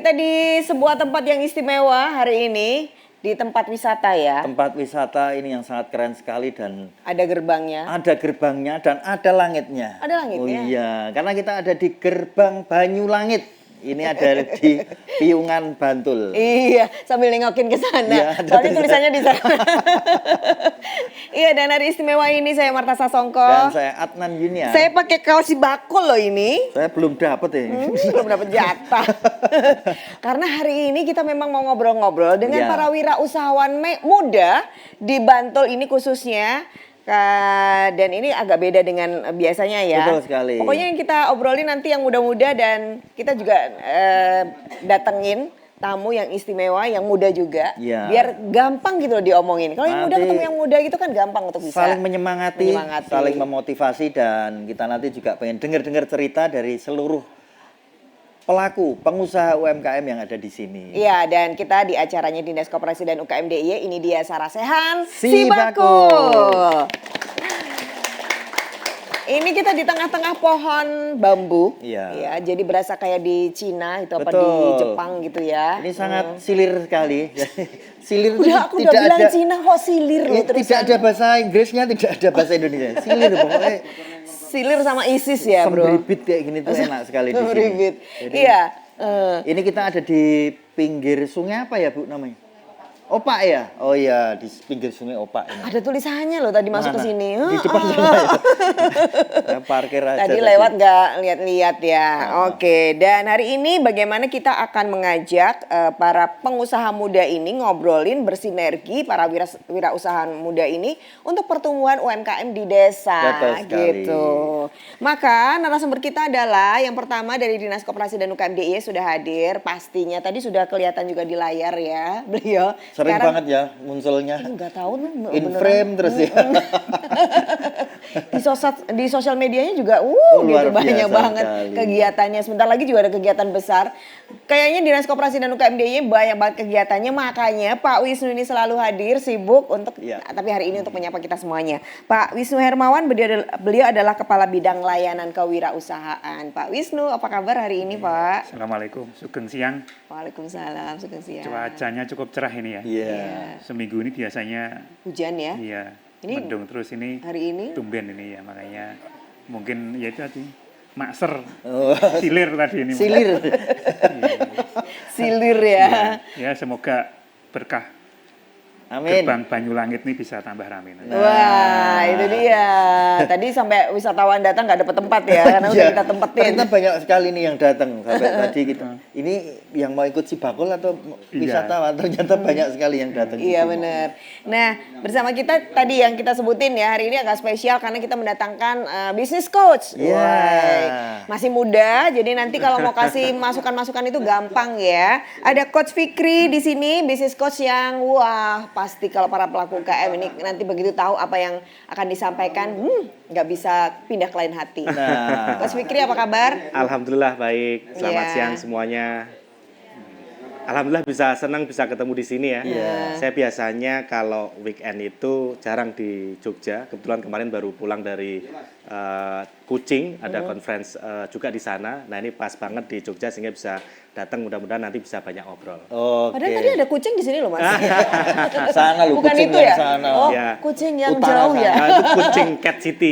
kita di sebuah tempat yang istimewa hari ini, di tempat wisata ya. Tempat wisata ini yang sangat keren sekali dan Ada gerbangnya. ada gerbangnya dan ada langitnya. Ada langitnya? Oh iya, karena kita ada di gerbang Banyulangit. Ini ada di Piungan, Bantul. Iya, sambil nengokin ke sana. Iya, ada Soalnya tulisannya di sana. Iya, dan hari istimewa ini saya Marta Sasongko. Dan saya Adnan Yunia. Saya pakai kaos si bakul loh ini. Saya belum dapat ya. Belum dapat jatah. Karena hari ini kita memang mau ngobrol-ngobrol dengan Ya. para wirausahawan muda di Bantul ini khususnya. Dan ini agak beda dengan biasanya ya. Betul sekali. Pokoknya yang kita obrolin nanti yang muda-muda dan kita juga datengin tamu yang istimewa, yang muda juga. Ya. Biar gampang gitu loh diomongin. Kalau yang muda Nanti ketemu yang muda gitu kan gampang untuk bisa saling menyemangati, menyemangati. saling memotivasi, dan kita nanti juga pengen dengar-dengar cerita dari seluruh pelaku pengusaha UMKM yang ada di sini. Iya, dan kita di acaranya Dinas Koperasi dan UKM DIY, ini dia Sarasehan Si Bakul. Ini kita di tengah-tengah pohon bambu. Iya. Ya, jadi berasa kayak di Cina itu apa di Betul. Jepang gitu ya. Ini sangat silir sekali. Silir itu Aku udah tidak bilang ada, Cina kok silir loh terus. tidak ada bahasa Inggrisnya, tidak ada bahasa Indonesia. Silir pokoknya. Silir sama ISIS ya, Bro. Sembribit kayak gini tuh enak sekali di sini. Sembribit. Jadi, Iya. Ini kita ada di pinggir sungai apa ya, Bu, namanya? Opak ya? Oh iya, di pinggir sungai Opak ini. Ada tulisannya loh tadi masuk ke Mana? sini. Di depan sana ya. Saya parkir aja. Tadi lewat nggak lihat-lihat ya. Oke, dan hari ini bagaimana kita akan mengajak para pengusaha muda ini ngobrolin bersinergi para wirausaha muda ini untuk pertumbuhan UMKM di desa. Betul sekali. Gitu. Maka narasumber kita adalah yang pertama dari Dinas Koperasi dan UKM DIY sudah hadir pastinya. Tadi sudah kelihatan juga di layar ya beliau. Sering Sekarang- banget ya munculnya. Enggak tahu In frame terus ya. Di sosial medianya juga luar gitu banyak biasa banget sekali. kegiatannya. Sebentar lagi juga ada kegiatan besar. Kayaknya Dinas Koperasi dan UKM DIY banyak banget kegiatannya, makanya Pak Wisnu ini selalu hadir sibuk untuk Iya. tapi hari ini untuk menyapa kita semuanya. Pak Wisnu Hermawan beliau adalah Kepala Bidang Layanan Kewirausahaan. Pak Wisnu, apa kabar hari ini, Pak? Assalamualaikum, sugeng siang. Waalaikumsalam, sugeng siang. Cuacanya cukup cerah ini ya. Iya. Seminggu ini biasanya Hujan ya? iya Ini mendung terus ini hari ini? tumben ini ya, makanya mungkin ya itu tadi makser Oh. silir tadi ini. Silir. Silir ya. Ya semoga berkah Amin. gerbang Banyulangit ini bisa tambah ramai. Wah, itu dia. Tadi sampai wisatawan datang nggak dapet tempat ya, karena udah Iya. kita tempetin. Ternyata banyak sekali nih yang datang sampai tadi kita. Ini yang mau ikut si bakul atau wisatawan, ternyata banyak sekali yang datang. di Iya sini. benar. Nah, bersama kita tadi yang kita sebutin ya, hari ini agak spesial karena kita mendatangkan business coach. Iya. Wah, masih muda, jadi nanti kalau mau kasih masukan-masukan itu gampang ya. Ada Coach Fikri di sini, business coach yang wah pasti kalau para pelaku UKM ini nanti begitu tahu apa yang akan disampaikan, nggak bisa pindah ke lain hati. Nah. Coach Fikri apa kabar? Alhamdulillah baik. Selamat Iya. siang semuanya. Alhamdulillah senang bisa ketemu di sini ya. Iya. Saya biasanya kalau weekend itu jarang di Jogja. Kebetulan kemarin baru pulang dari Kucing, ada conference juga di sana. Nah ini pas banget di Jogja sehingga bisa datang, mudah-mudahan nanti bisa banyak ngobrol. Oke. Padahal tadi ada kucing di sini loh Mas. Sana lu, Bukan kucing itu yang ya? sana. Oh, Ya. kucing yang Utara jauh sana. ya. Nah, itu Kucing Cat City.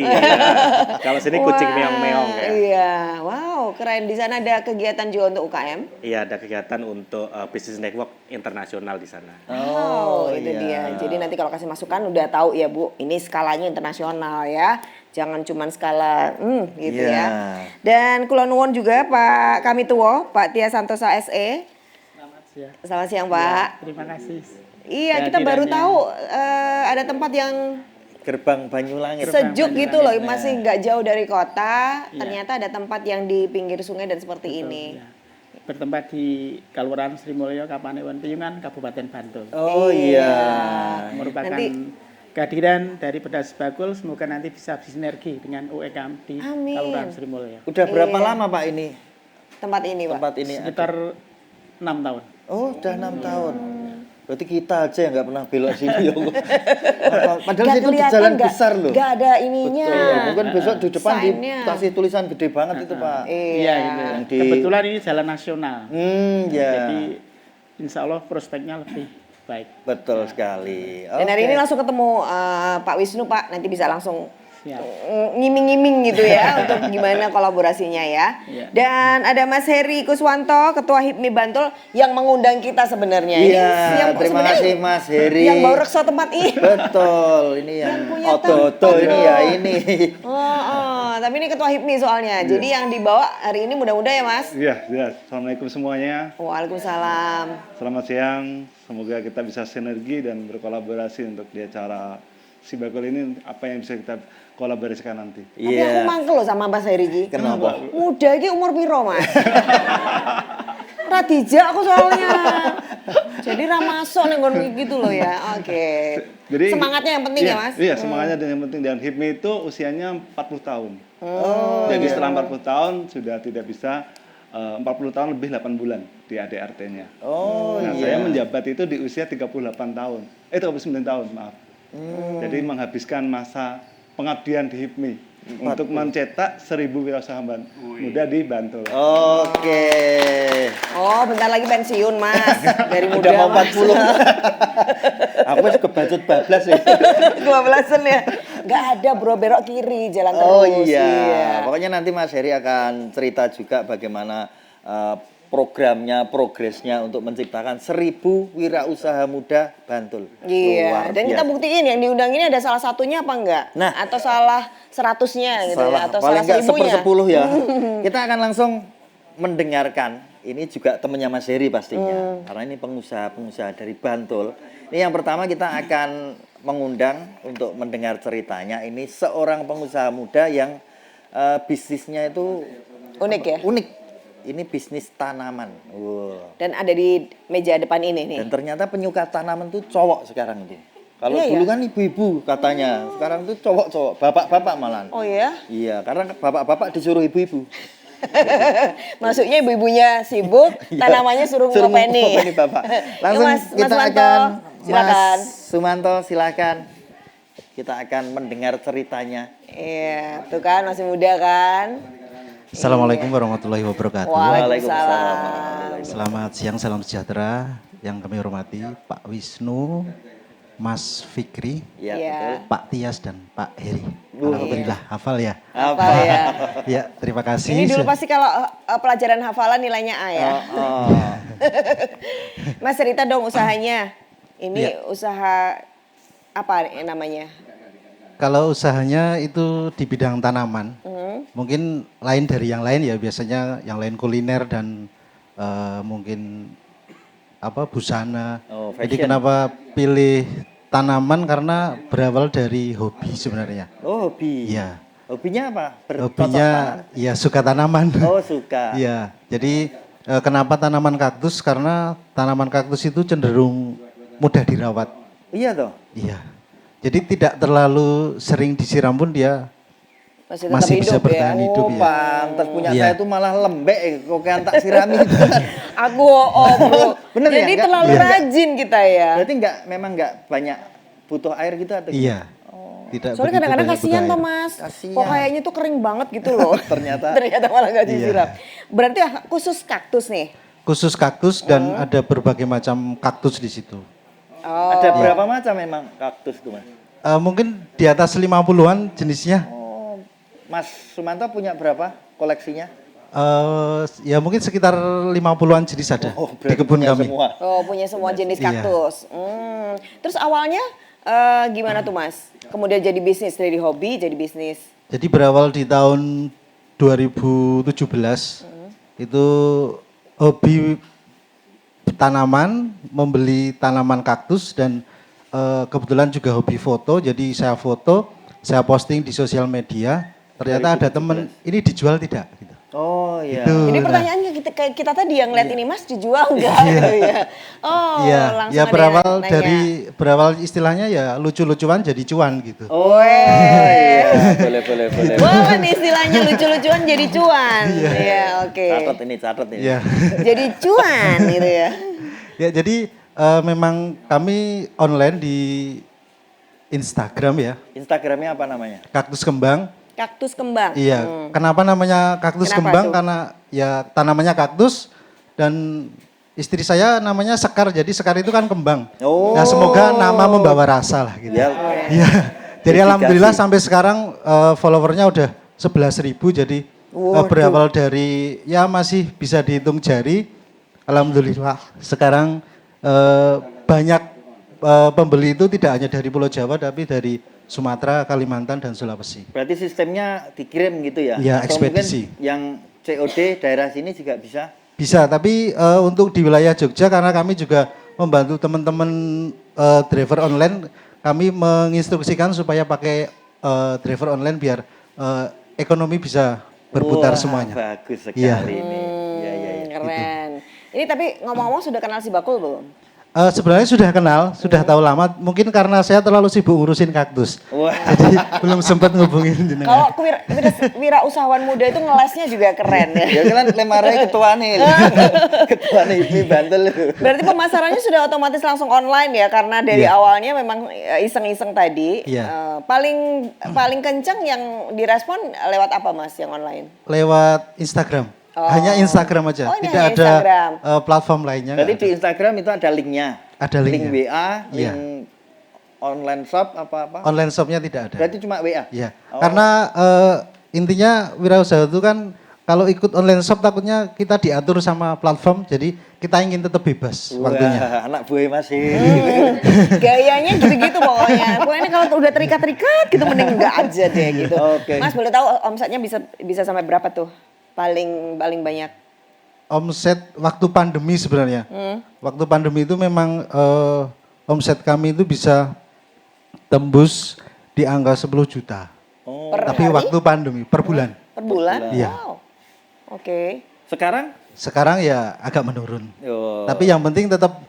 Kalau sini Kucing Wah, Meong-meong ya. Iya, wow, keren. Di sana ada kegiatan juga untuk UKM. Iya, ada kegiatan untuk Business Network internasional di sana. Oh, itu iya. dia. Jadi nanti kalau kasih masukan udah tahu ya Bu, ini skalanya internasional ya. Jangan cuma skala gitu Iya. ya. Dan kula nuwun juga Pak Kami Tuwo, Pak Tia Santosa SE. Selamat siang Pak. Terima kasih. Iya, kita baru tahu ada tempat yang Gerbang Banyulangit. sejuk gitu loh, Nah. masih nggak jauh dari kota. Ternyata ada tempat yang di pinggir sungai dan seperti ini. Ya. Bertempat di Kelurahan Sri Mulyo, Kapanewon Piungan, Kabupaten Bantul. Oh iya. Merupakan Nanti- kehadiran dari Pedas Bakul, semoga nanti bisa bersinergi dengan UMKM di Amin. Kelurahan Sri Mulyo. Udah berapa Iya. lama Pak ini? Tempat ini Pak. Tempat ini Sekitar 6 tahun. Oh, udah 6 tahun. Berarti kita aja yang nggak pernah belok sini ya. Padahal Nggak itu di kelihatan, jalan nggak- besar loh. nggak ada ininya. Betul. Mungkin besok di depan Sign-nya. dikasih tulisan gede banget itu Pak. Iya gitu. Yang di- Kebetulan ini jalan nasional. Ya. Jadi insya Allah prospeknya lebih baik. Betul sekali. Dan hari Oke. ini langsung ketemu Pak Wisnu Pak, nanti bisa langsung Siap. ngiming-ngiming gitu ya untuk gimana kolaborasinya ya. Iya. Dan ada Mas Heri Kuswanto, Ketua HIPMI Bantul yang mengundang kita sebenarnya. Ini Iya, yang terima sebenarnya kasih Mas Heri. Yang bawa rekso tempat ini. Betul, ini yang punya oto-oto tempat ini loh. ya ini. Tapi ini Ketua HIPMI soalnya. Jadi yang dibawa hari ini mudah-mudah ya Mas. Iya, iya. Assalamualaikum semuanya. Waalaikumsalam. Selamat siang. Semoga kita bisa sinergi dan berkolaborasi untuk di acara Sibakul ini apa yang bisa kita kolaborasikan nanti. Tapi aku mangkel loh sama Mas Heri Ki. Kenapa? Muda iki umur piro Mas? Radija aku soalnya. Jadi ramasok nih nggon gitu loh ya. Oke. Semangatnya yang penting iya, ya Mas? Iya, semangatnya yang penting. Dan HIPMI itu usianya 40 tahun. Jadi setelah 40 tahun sudah tidak bisa 40 tahun lebih 8 bulan di ADRT-nya. Nah, saya menjabat itu di usia 38 tahun. 39 tahun, maaf. Jadi menghabiskan masa pengabdian di HIPMI untuk mencetak 1000 wirausahawan muda di Bantul. Oke. Oh, bentar lagi pensiun Mas. Dari muda Udah mau Mas. 40. Aku masih kebacut bablas ya. 12-an ya. Enggak ada bro, belok kiri jalan terus. Oh iya. Pokoknya nanti Mas Heri akan cerita juga bagaimana programnya, progresnya untuk menciptakan 1000 wirausaha muda Bantul. Iya, Luar dan kita biasa. buktiin yang diundang ini ada salah satunya apa enggak? Nah. Atau salah 100-nya gitu ya, atau paling salah enggak 1000-nya. 10 ya. Kita akan langsung mendengarkan. Ini juga temannya Mas Heri pastinya. Karena ini pengusaha-pengusaha dari Bantul. Ini yang pertama kita akan mengundang untuk mendengar ceritanya. Ini seorang pengusaha muda yang bisnisnya itu Unik ya? unik. Ini bisnis tanaman. Wow. Dan ada di meja depan ini nih. Dan ternyata penyuka tanaman tuh cowok sekarang itu. Kalau Iya, dulu ya? kan ibu-ibu katanya. Sekarang tuh cowok-cowok, bapak-bapak malahan. Oh ya? Iya, karena bapak-bapak disuruh ibu-ibu. Maksudnya ibu-ibunya sibuk, tanamannya suruh ngopeni. ngopeni bapak. Langsung Mas kita Sumanto, akan silakan. Mas Sumanto silakan. Kita akan mendengar ceritanya. Iya, tuh kan masih muda kan? Assalamualaikum warahmatullahi wabarakatuh. Waalaikumsalam. Selamat siang, salam sejahtera. Yang kami hormati Pak Wisnu, Mas Fikri, Iya, Iya. betul. Pak Tias dan Pak Heri. Alhamdulillah hafal ya. Apa ya? Ya, terima kasih. Ini dulu pasti kalau pelajaran hafalan nilainya A ya. Oh. Mas cerita dong usahanya. Ini Iya. usaha apa namanya? Kalau usahanya itu di bidang tanaman, mungkin lain dari yang lain ya. Biasanya yang lain kuliner dan mungkin apa busana. Oh, Jadi fashion. kenapa pilih tanaman karena berawal dari hobi sebenarnya. Oh, hobi. Iya. Hobinya apa? Bercocok Hobinya tanam? ya suka tanaman. Oh, suka. Iya. Jadi kenapa tanaman kaktus? Karena tanaman kaktus itu cenderung mudah dirawat. Iya toh. Iya. Jadi tidak terlalu sering disiram pun dia Masih tetap masih hidup bisa ya. bertahan hidup Oh, ya. pantas punya Iya. saya itu malah lembek kok kayak tak sirami itu. Aku bro. Bener ya? Jadi Enggak? terlalu Iya. rajin kita ya. Berarti memang enggak banyak butuh air gitu atau gimana? Iya. Tidak Soalnya begitu kadang-kadang banyak kasihan butuh tuh air. Mas. Kasihan. Kok kayaknya tuh kering banget gitu loh. Ternyata. Ternyata malah gak Iya. disiram. Berarti khusus kaktus nih. Khusus kaktus dan ada berbagai macam kaktus di situ. Oh. Ada berapa macam memang kaktus tuh, Mas? Mungkin di atas 50-an jenisnya. Oh, Mas Sumanto punya berapa koleksinya? Ya mungkin sekitar 50-an jenis ada Oh, di berarti kebun punya kami. semua. Oh, punya semua jenis Iya. kaktus. Terus awalnya gimana tuh Mas? Kemudian jadi bisnis, dari hobi jadi bisnis. Jadi berawal di tahun 2017 itu hobi tanaman, membeli tanaman kaktus dan kebetulan juga hobi foto. Jadi saya foto, saya posting di sosial media. Ternyata ada temen, ini dijual tidak? Gitu. Oh iya. Itu. Jadi Nah. pertanyaannya kita tadi yang lihat ini Mas dijual enggak gitu ya. Oh, Iya, langsung ya ada berawal yang nanya. dari berawal istilahnya ya lucu-lucuan jadi cuan gitu. Oh iya, boleh. Wah, ini istilahnya lucu-lucuan jadi cuan. Iya, oke. Catat ini. Iya. Jadi cuan gitu ya. Ya jadi memang kami online di Instagram ya, Instagramnya apa namanya? Kaktus Kembang. Kaktus kembang. Iya, kenapa namanya kaktus Kenapa kembang? tuh? Karena ya tanamannya kaktus dan istri saya namanya Sekar, jadi Sekar itu kan kembang. Oh. Nah, semoga nama membawa rasa lah gitu. Ya. Iya. Jadi Dedikasi. alhamdulillah sampai sekarang followernya udah 11.000, jadi berawal dari ya masih bisa dihitung jari. Alhamdulillah sekarang banyak pembeli itu tidak hanya dari Pulau Jawa tapi dari Sumatera, Kalimantan, dan Sulawesi. Berarti sistemnya dikirim gitu ya? Iya, Atau ekspedisi. mungkin yang COD daerah sini juga bisa? Bisa, tapi untuk di wilayah Jogja karena kami juga membantu teman-teman driver online, kami menginstruksikan supaya pakai driver online biar ekonomi bisa berputar Wah, semuanya. Bagus sekali Iya. ini. Iya, iya, iya. Keren. Ini tapi ngomong-ngomong sudah kenal si Bakul belum? Sebenarnya sudah kenal, sudah tahu lama. Mungkin karena saya terlalu sibuk ngurusin kaktus, Wah. jadi belum sempat ngubungin jenengan. Kalau wira usahawan muda itu ngelesnya juga keren ya. Ya kan lemarnya ketua nih. Ketua nih ini Bantul. Berarti pemasarannya sudah otomatis langsung online ya karena dari Iya. awalnya memang iseng-iseng tadi. Iya. Paling kenceng yang direspon lewat apa Mas yang online? Lewat Instagram, hanya Instagram aja, Oh, ini tidak hanya ada Instagram. platform lainnya. Berarti nggak di ada. Instagram itu ada linknya. Ada Link linknya. WA, link Iya. online shop apa-apa. Online shopnya tidak ada. Berarti cuma WA? Iya, Oh. karena intinya wirausaha itu kan kalau ikut online shop takutnya kita diatur sama platform, jadi kita ingin tetap bebas waktunya. Wah, anak buah masih. Gayanya gitu-gitu pokoknya. Pokoknya kalau udah terikat-terikat gitu mending enggak aja deh gitu. Oke. Mas boleh tahu omsetnya bisa sampai berapa tuh? Paling banyak. Omset waktu pandemi sebenarnya, waktu pandemi itu memang omset kami itu bisa tembus di angka 10 juta. Oh. Per Tapi hari? waktu pandemi per bulan. Per bulan? Iya. Wow. Oke. Sekarang? Sekarang ya agak menurun. Yo. Tapi yang penting tetap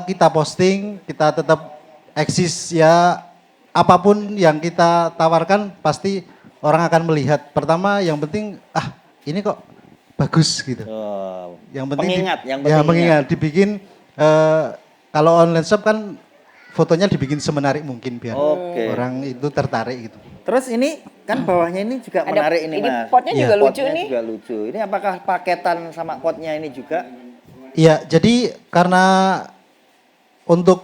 kita posting, kita tetap eksis ya, apapun yang kita tawarkan pasti orang akan melihat. Pertama yang penting ini kok bagus gitu. Oh. Yang penting pengingat, yang ya penting mengingat dibikin kalau online shop kan fotonya dibikin semenarik mungkin biar Oke. orang itu tertarik gitu. Terus ini kan bawahnya ini juga Ada- menarik ini ini Mas. potnya juga Iya, lucu potnya nih. juga lucu. Ini apakah paketan sama potnya ini juga? Iya, jadi karena untuk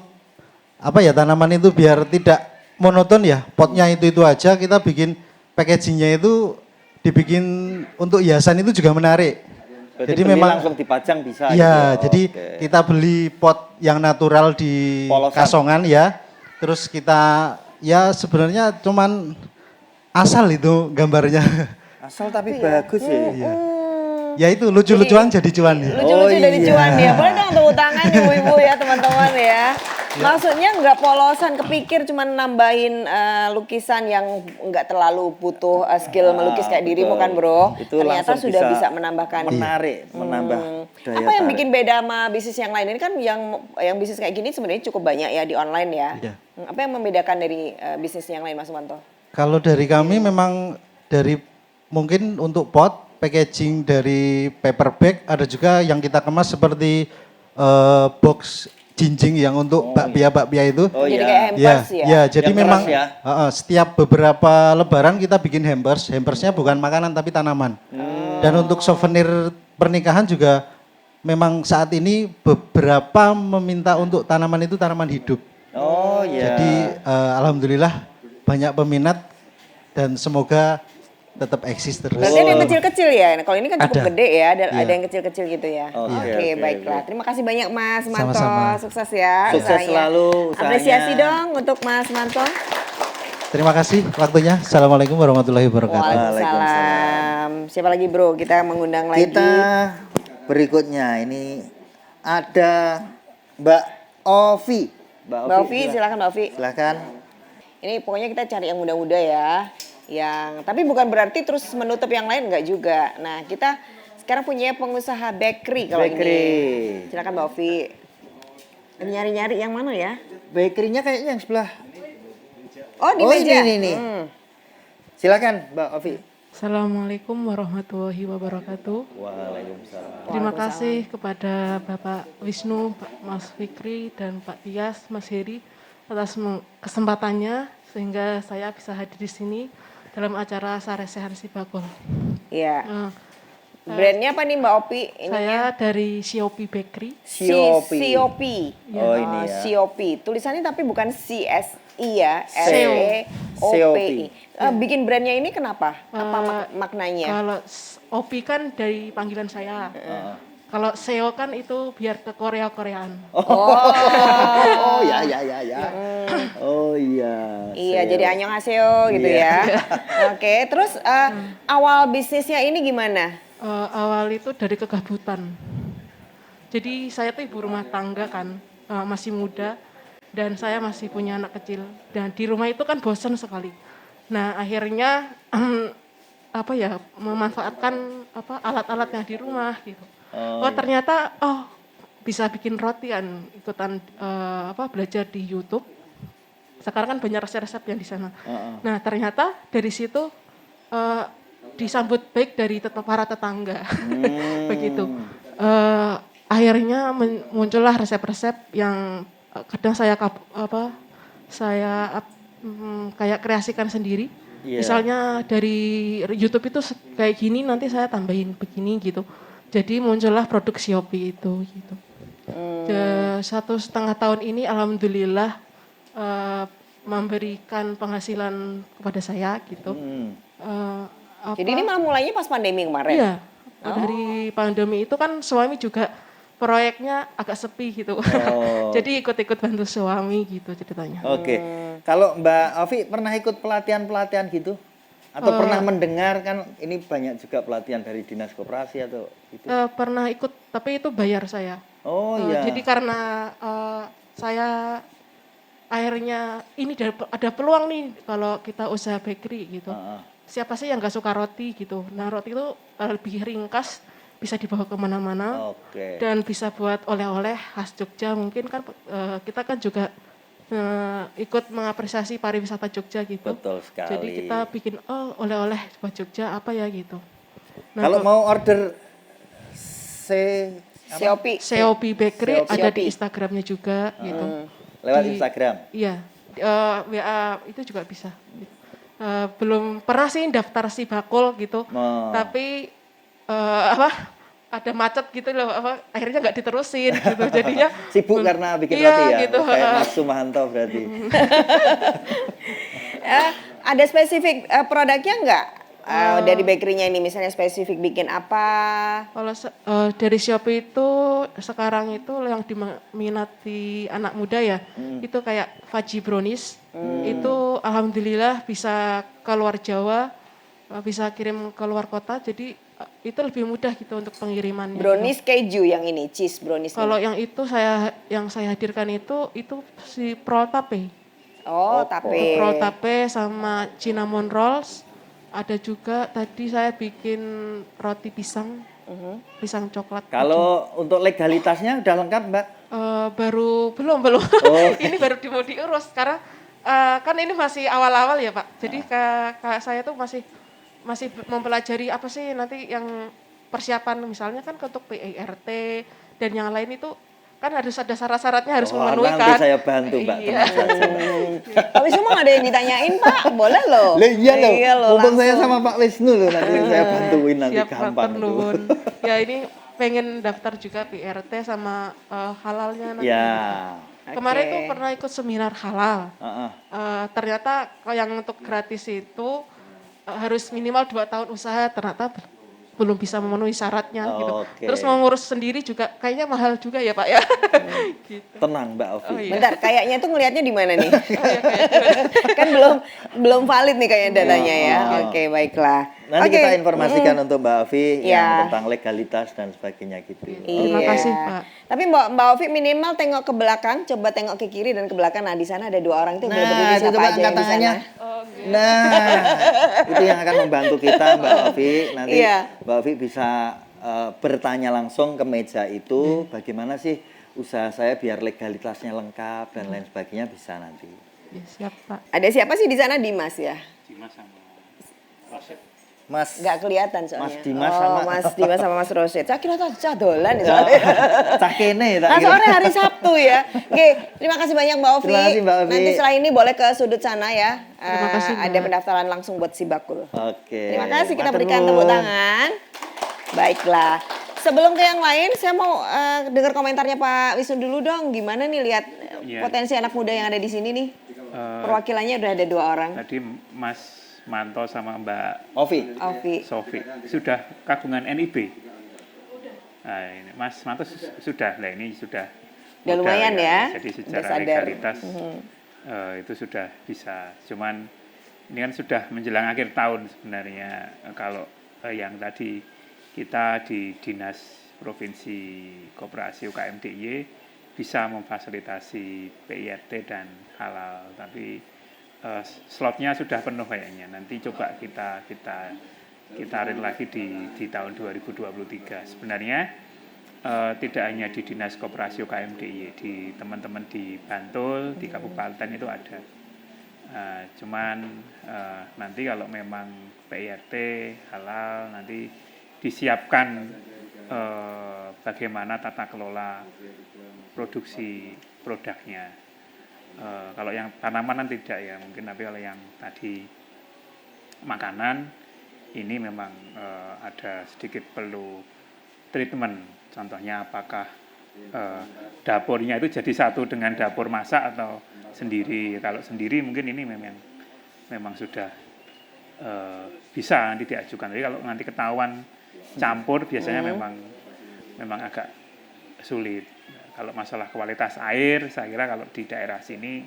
apa ya tanaman itu biar tidak monoton ya, potnya itu aja kita bikin packagingnya itu dibikin untuk hiasan itu juga menarik. Berarti Jadi beli memang langsung dipajang bisa iya, gitu. jadi Oke. kita beli pot yang natural di Polosan. kasongan ya. Terus kita ya sebenarnya cuman asal itu gambarnya. Asal tapi bagus ya. Iya. Ya itu lucu-lucuan jadi cuan ya. Lucu-lucu Oh, dari iya. cuan ya. Boleh dong tepuk tangan ibu-ibu ya teman-teman ya. Maksudnya nggak polosan, kepikir cuma nambahin lukisan yang nggak terlalu butuh skill melukis kayak dirimu betul. kan bro. Itu Ternyata langsung sudah bisa bisa menambahkan. menarik, menambah daya Apa yang tarik. bikin beda sama bisnis yang lain? Ini kan yang bisnis kayak gini sebenarnya cukup banyak ya di online ya. Iya. Apa yang membedakan dari bisnis yang lain Mas Sumanto? Kalau dari kami memang dari mungkin untuk pot, packaging dari paper bag, ada juga yang kita kemas seperti box jinjing yang untuk bakpia itu. Oh Jadi iya. kayak hampers ya. Ya, jadi Yang memang keras ya? setiap beberapa lebaran kita bikin hampers. Hampersnya bukan makanan tapi tanaman. Dan untuk souvenir pernikahan juga memang saat ini beberapa meminta untuk tanaman itu tanaman hidup. Oh iya. Jadi alhamdulillah banyak peminat dan semoga tetap eksis terus. Berarti ada yang kecil-kecil ya. Nah, kalau ini kan cukup Ada. gede ya, ada Iya. yang kecil-kecil gitu ya. Oke, Oke, oke, baiklah. oke. Terima kasih banyak Mas Manto. Sama-sama. Sukses ya. Sukses usahanya. selalu usahanya. Apresiasi dong untuk Mas Manto. Terima kasih waktunya. Assalamualaikum warahmatullahi wabarakatuh. Waalaikumsalam. Siapa lagi bro? Kita mengundang lagi. Kita berikutnya ini ada Mbak Ovi. Mbak Ovi, silakan Mbak Ovi. Silakan. Ini pokoknya kita cari yang muda-muda ya. Tapi bukan berarti terus menutup yang lain enggak juga. Nah, kita sekarang punya pengusaha bakery kalau Bakery. ini. Silakan Mbak Ovi. Nyari-nyari yang mana ya? Bakery-nya kayaknya yang sebelah. Oh, di Oh, meja. ini. Silakan Mbak Ovi. Assalamualaikum warahmatullahi wabarakatuh. Waalaikumsalam. Terima kasih kepada Bapak Wisnu, Pak Mas Fikri, dan Pak Tias, Mas Heri atas kesempatannya sehingga saya bisa hadir di sini dalam acara Saresehan Sibakul. Iya. Brandnya apa nih Mbak Opi? Saya dari Siopi Bakery. Siopi. Siopi. Oh, ini ya. Siopi. Tulisannya tapi bukan CSI ya. Siopi. Bikin brandnya ini kenapa? Apa maknanya? Kalau Opi kan dari panggilan saya. Kalau Seo kan itu biar ke Korea-Koreaan. Oh, ya. Oh iya. Iya, jadi annyeonghaseyo gitu ya. Oke, terus awal bisnisnya ini gimana? Awal itu dari kegabutan. Jadi saya tuh ibu rumah tangga kan, masih muda dan saya masih punya anak kecil. Dan di rumah itu kan bosan sekali. Nah akhirnya memanfaatkan alat-alat yang di rumah gitu. Ternyata bisa bikin roti kan, ikutan belajar di YouTube. Sekarang kan banyak resep-resep yang di sana. Nah ternyata dari situ disambut baik dari para tetangga, begitu. Akhirnya muncullah resep-resep yang kadang saya kayak kreasikan sendiri. Yeah. Misalnya dari YouTube itu kayak gini, nanti saya tambahin begini gitu. Jadi muncullah produk Siopi itu gitu. 1,5 tahun ini alhamdulillah memberikan penghasilan kepada saya gitu. Jadi ini malah mulainya pas pandemi kemarin? Iya, dari pandemi itu kan suami juga proyeknya agak sepi gitu. Jadi ikut-ikut bantu suami gitu ceritanya. Oke. Kalau Mbak Ovi pernah ikut pelatihan-pelatihan gitu? Atau pernah mendengar kan ini banyak juga pelatihan dari Dinas Koperasi atau gitu? Pernah ikut, tapi itu bayar saya. Oh iya. Jadi karena saya akhirnya ini ada peluang nih kalau kita usaha bakery gitu. Siapa sih yang gak suka roti gitu. Nah roti itu lebih ringkas, bisa dibawa kemana-mana. Dan bisa buat oleh-oleh khas Jogja. Mungkin kan kita kan juga ikut mengapresiasi pariwisata Jogja gitu. Betul sekali. Jadi kita bikin oleh-oleh buat Jogja apa ya gitu. Nah, kalau mau order Siopi Bakery ada di Instagramnya juga gitu. Lewat Instagram? Iya. WA itu juga bisa. Belum pernah sih daftar Sibakul gitu, tapi ada macet gitu loh, akhirnya nggak diterusin gitu, jadinya sibuk karena bikin roti ya, gitu. Kayak Mas Sumahanto berarti. Ada spesifik produknya nggak dari bakerynya ini, misalnya spesifik bikin apa? Kalau dari Shopee itu sekarang itu yang diminati anak muda ya, itu kayak fudgy brownies. Itu alhamdulillah bisa keluar Jawa, bisa kirim ke luar kota, jadi itu lebih mudah gitu untuk pengirimannya. Brownies keju yang ini, cheese brownies. Kalau yang itu yang saya hadirkan itu si prol tape. Tape. Prol tape sama cinnamon rolls. Ada juga tadi saya bikin roti pisang, pisang coklat. Kalau untuk legalitasnya udah lengkap Mbak? Belum. Ini baru mau diurus karena kan ini masih awal-awal ya Pak. Jadi saya tuh masih mempelajari apa sih nanti yang persiapan, misalnya kan untuk PIRT dan yang lain itu kan harus ada syarat-syaratnya, harus memenuhi kan. Nanti saya bantu Mbak. Tapi semua nggak ada yang ditanyain Pak, boleh loh. Iya loh. Mumpung saya sama Pak Wisnu loh, nanti saya bantuin nanti siap, gampang tuh. Ya ini pengen daftar juga PIRT sama halalnya nanti. Ya. Kemarin tuh pernah ikut seminar halal. Ternyata yang untuk gratis itu harus minimal 2 tahun usaha, ternyata belum bisa memenuhi syaratnya gitu. Terus mau ngurus sendiri juga kayaknya mahal juga ya Pak ya. Gitu. Tenang Mbak Ovi. Iya. Bentar, kayaknya tuh ngelihatnya di mana nih? Kan belum valid nih kayaknya datanya ya. Oke, baiklah. Nanti kita informasikan untuk Mbak Ovi yang tentang legalitas dan sebagainya gitu. Terima kasih Pak. Tapi Mbak Ovi minimal tengok ke belakang, coba tengok ke kiri dan ke belakang. Nah di sana ada 2 orang itu berdiri, siapa aja yang di sana. Nah, itu yang akan membantu kita Mbak Ovi. Nanti Mbak Ovi bisa bertanya langsung ke meja itu, bagaimana sih usaha saya biar legalitasnya lengkap dan lain sebagainya, bisa nanti. Ya, siap Pak. Ada siapa sih di sana? Dimas ya? Dimas sama Rasep. Mas Nggak kelihatan soalnya. Mas Dimas oh, sama Mas Dimas sama Mas Rosid. Saya kira cah dolan soalnya. Cah kene tak Nah, kira. soalnya hari Sabtu ya. Oke, terima kasih banyak Mbak Ovi. Terima kasih, Mbak Ovi. Nanti setelah ini boleh ke sudut sana ya. Terima kasih, Mbak. Ada pendaftaran langsung buat si bakul. Oke. Terima kasih, kita Matur berikan nuwun. tepuk tangan. Baiklah. Sebelum ke yang lain, saya mau dengar komentarnya Pak Wisnu dulu dong. Gimana nih lihat Iya. potensi anak muda yang ada di sini nih? Perwakilannya udah ada 2 orang. Tadi Mas Manto sama Mbak Ovi. Ovi. Sofi sudah kagungan NIB. Nah, ini Mas Manto sudah, nah ini sudah. Udah modal lumayan ya, Jadi udah secara sadar. legalitas itu sudah bisa. Cuman ini kan sudah menjelang akhir tahun sebenarnya. Kalau yang tadi kita di Dinas Provinsi Koperasi UKM DIY bisa memfasilitasi PIRT dan halal, tapi slotnya sudah penuh kayaknya. Nanti coba kita rin lagi di tahun 2023. Sebenarnya tidak hanya di Dinas Koperasi UKM DIY, di teman-teman di Bantul, di kabupaten itu ada. Cuman nanti kalau memang PIRT halal, nanti disiapkan bagaimana tata kelola produksi produknya. Kalau yang tanaman tidak ya mungkin, tapi kalau yang tadi makanan ini memang ada sedikit perlu treatment. Contohnya apakah dapurnya itu jadi satu dengan dapur masak atau sendiri. Kalau sendiri mungkin ini memang sudah bisa nanti diajukan. Tapi kalau nanti ketahuan campur biasanya memang agak sulit. Kalau masalah kualitas air, saya kira kalau di daerah sini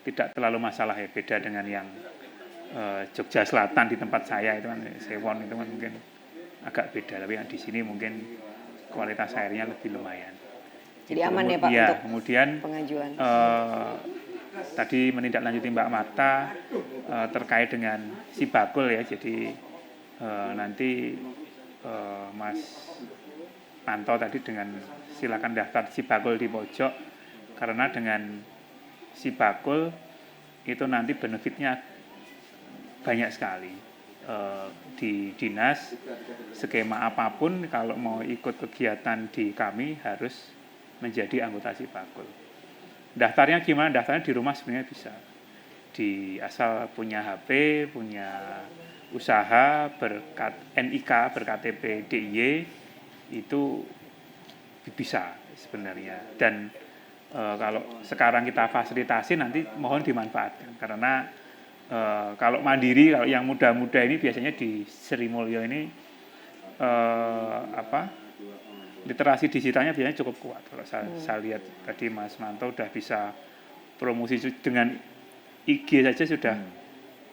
tidak terlalu masalah ya, beda dengan yang Jogja Selatan di tempat saya itu kan Sewon itu kan mungkin agak beda, tapi yang di sini mungkin kualitas airnya lebih lumayan. Jadi aman ya Pak Ya, untuk kemudian pengajuan. tadi menindaklanjuti Mbak Marta terkait dengan si bakul ya, jadi nanti Mas Manto tadi dengan silakan daftar si bakul di pojok, karena dengan si bakul itu nanti benefitnya banyak sekali. Di dinas skema apapun kalau mau ikut kegiatan di kami harus menjadi anggota si bakul. Daftarnya gimana? Daftarnya di rumah sebenarnya bisa. Asal punya HP, punya usaha NIK berKTP DIY itu bisa sebenarnya. Dan kalau sekarang kita fasilitasi nanti mohon dimanfaatkan, karena kalau mandiri, kalau yang muda-muda ini biasanya di Sri Mulyo ini literasi digitalnya biasanya cukup kuat. Kalau saya lihat tadi Mas Manto udah bisa promosi dengan IG saja sudah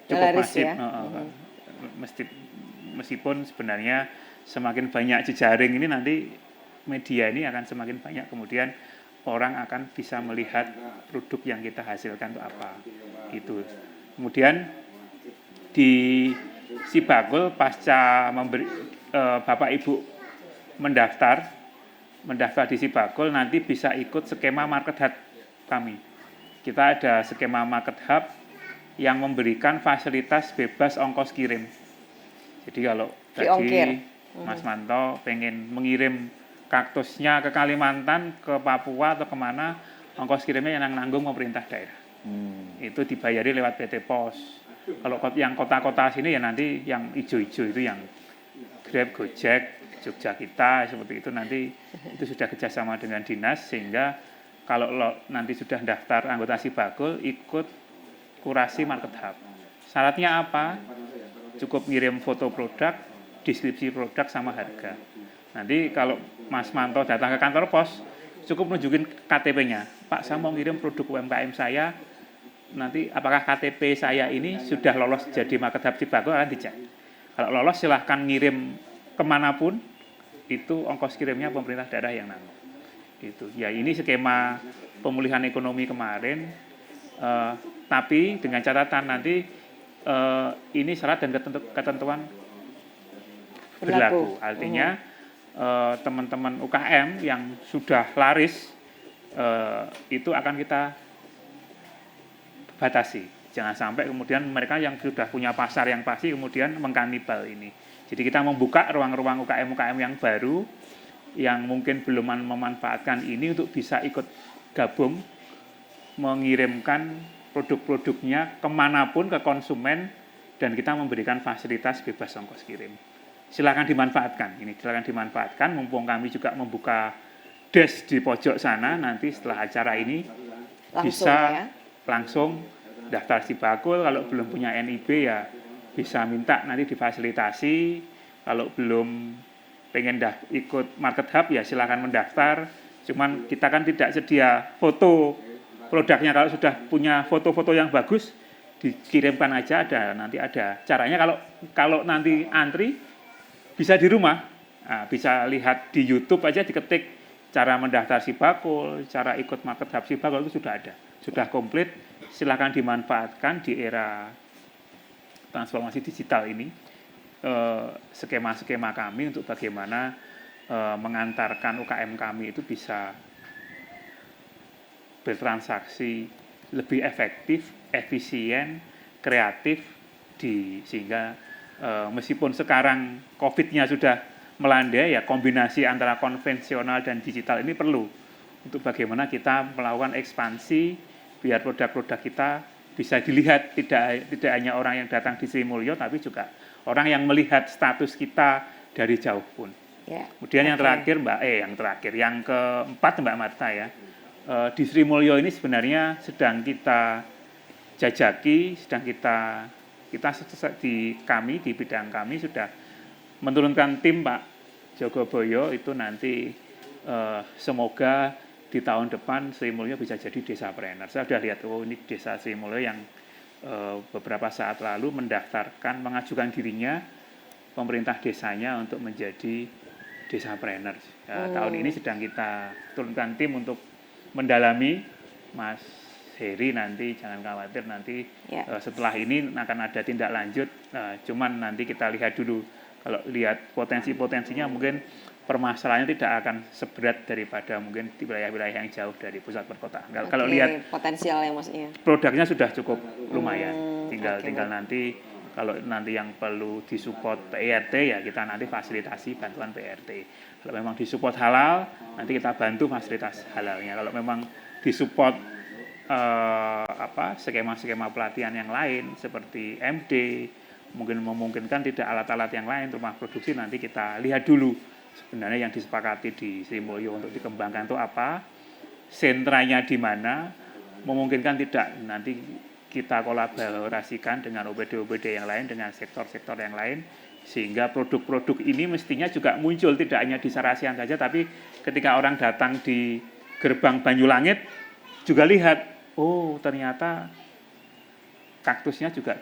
cukup masif. Ya? Meskipun sebenarnya semakin banyak jejaring ini nanti media ini akan semakin banyak, kemudian orang akan bisa melihat produk yang kita hasilkan itu apa. Itu. Kemudian di Sibakul pasca Bapak Ibu mendaftar di Sibakul nanti bisa ikut skema market hub kami. Kita ada skema market hub yang memberikan fasilitas bebas ongkos kirim. Jadi kalau tadi Mas Manto pengen mengirim kaktusnya ke Kalimantan, ke Papua atau kemana, ongkos kirimnya yang nanggung pemerintah daerah. Itu dibayari lewat PT Pos. Kalau yang kota-kota sini ya nanti yang ijo-ijo itu yang Grab, Gojek, Jogja kita seperti itu, nanti itu sudah kerjasama dengan dinas, sehingga kalau nanti sudah daftar anggota Sibakul ikut kurasi market hub. Syaratnya apa? Cukup ngirim foto produk, deskripsi produk sama harga. Nanti kalau Mas Manto datang ke kantor pos, cukup nunjukin KTP-nya. Pak, saya mau ngirim produk UMKM saya, nanti apakah KTP saya ini sudah lolos jadi market hub Sibakul, akan dicek. Kalau lolos silahkan ngirim kemanapun, itu ongkos kirimnya pemerintah daerah yang nanggung. Gitu. Ya ini skema pemulihan ekonomi kemarin, tapi dengan catatan nanti ini syarat dan ketentuan berlaku. Artinya teman-teman UKM yang sudah laris itu akan kita batasi. Jangan sampai kemudian mereka yang sudah punya pasar yang pasti kemudian mengkanibal ini. Jadi kita membuka ruang-ruang UKM-UKM yang baru yang mungkin belum memanfaatkan ini untuk bisa ikut gabung mengirimkan produk-produknya kemanapun ke konsumen dan kita memberikan fasilitas bebas ongkos kirim. Silakan dimanfaatkan. Ini silakan dimanfaatkan. Mumpung kami juga membuka desk di pojok sana. Nanti setelah acara ini bisa langsung daftar Sibakul. Kalau belum punya NIB ya bisa minta nanti difasilitasi. Kalau belum pengen ikut market hub ya silakan mendaftar. Cuman kita kan tidak sedia foto produknya. Kalau sudah punya foto-foto yang bagus dikirimkan aja, nanti ada caranya. Kalau nanti antri bisa di rumah, nah, bisa lihat di YouTube aja, diketik cara mendaftar Sibakul, cara ikut market hub Sibakul itu sudah ada, sudah komplit. Silakan dimanfaatkan di era transformasi digital ini, skema-skema kami untuk bagaimana mengantarkan UKM kami itu bisa bertransaksi lebih efektif, efisien, kreatif, sehingga meskipun sekarang COVID-nya sudah melandai, ya kombinasi antara konvensional dan digital ini perlu untuk bagaimana kita melakukan ekspansi biar produk-produk kita bisa dilihat tidak hanya orang yang datang di Sri Mulyo, tapi juga orang yang melihat status kita dari jauh pun. Yeah. Kemudian yang terakhir yang keempat Mbak Marta ya, di Sri Mulyo ini sebenarnya sedang kita jajaki, sedang kita di bidang kami sudah menurunkan tim Pak Jogoboyo itu nanti semoga di tahun depan Sri Mulyo bisa jadi desapreneur. Saya sudah lihat ini desa Sri Mulyo yang beberapa saat lalu mengajukan dirinya pemerintah desanya untuk menjadi desapreneur. Tahun ini sedang kita turunkan tim untuk mendalami. Mas Heri nanti jangan khawatir, nanti setelah ini akan ada tindak lanjut. Cuman nanti kita lihat dulu, kalau lihat potensi-potensinya mungkin permasalahannya tidak akan seberat daripada mungkin di wilayah-wilayah yang jauh dari pusat perkotaan. Kalau lihat potensialnya maksudnya, produknya sudah cukup lumayan. Tinggal nanti kalau nanti yang perlu disupport PRT ya kita nanti fasilitasi bantuan PRT. Kalau memang disupport halal, nanti kita bantu fasilitas halalnya. Kalau memang disupport skema-skema pelatihan yang lain seperti MD, mungkin memungkinkan tidak alat-alat yang lain rumah produksi, nanti kita lihat dulu sebenarnya yang disepakati di Sri Mulyo untuk dikembangkan itu apa, sentranya di mana, memungkinkan tidak nanti kita kolaborasikan dengan OBD-OBD yang lain, dengan sektor-sektor yang lain, sehingga produk-produk ini mestinya juga muncul tidak hanya di Sarasian saja, tapi ketika orang datang di gerbang Banyulangit juga lihat, oh ternyata kaktusnya juga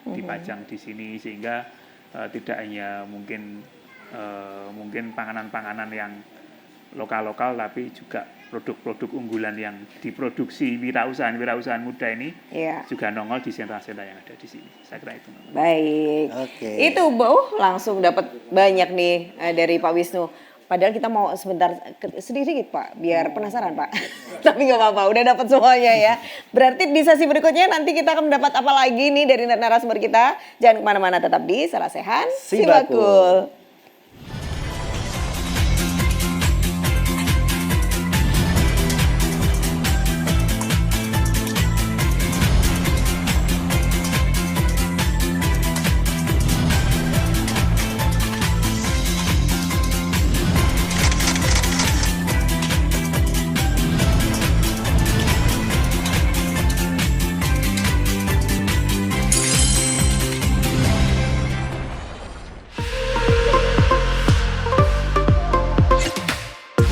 dipajang di sini, sehingga tidak hanya mungkin panganan-panganan yang lokal-lokal, tapi juga produk-produk unggulan yang diproduksi wirausahaan muda ini juga nongol di sentra-sentra yang ada di sini. Saya kira itu. Baik. Itu Bu, langsung dapat banyak nih dari Pak Wisnu. Padahal kita mau sebentar sedikit Pak, biar penasaran Pak. Tapi nggak apa-apa, udah dapat semuanya ya. Berarti di sesi berikutnya nanti kita akan mendapat apa lagi nih dari narasumber kita. Jangan kemana-mana, tetap di Sarasehan Sibakul.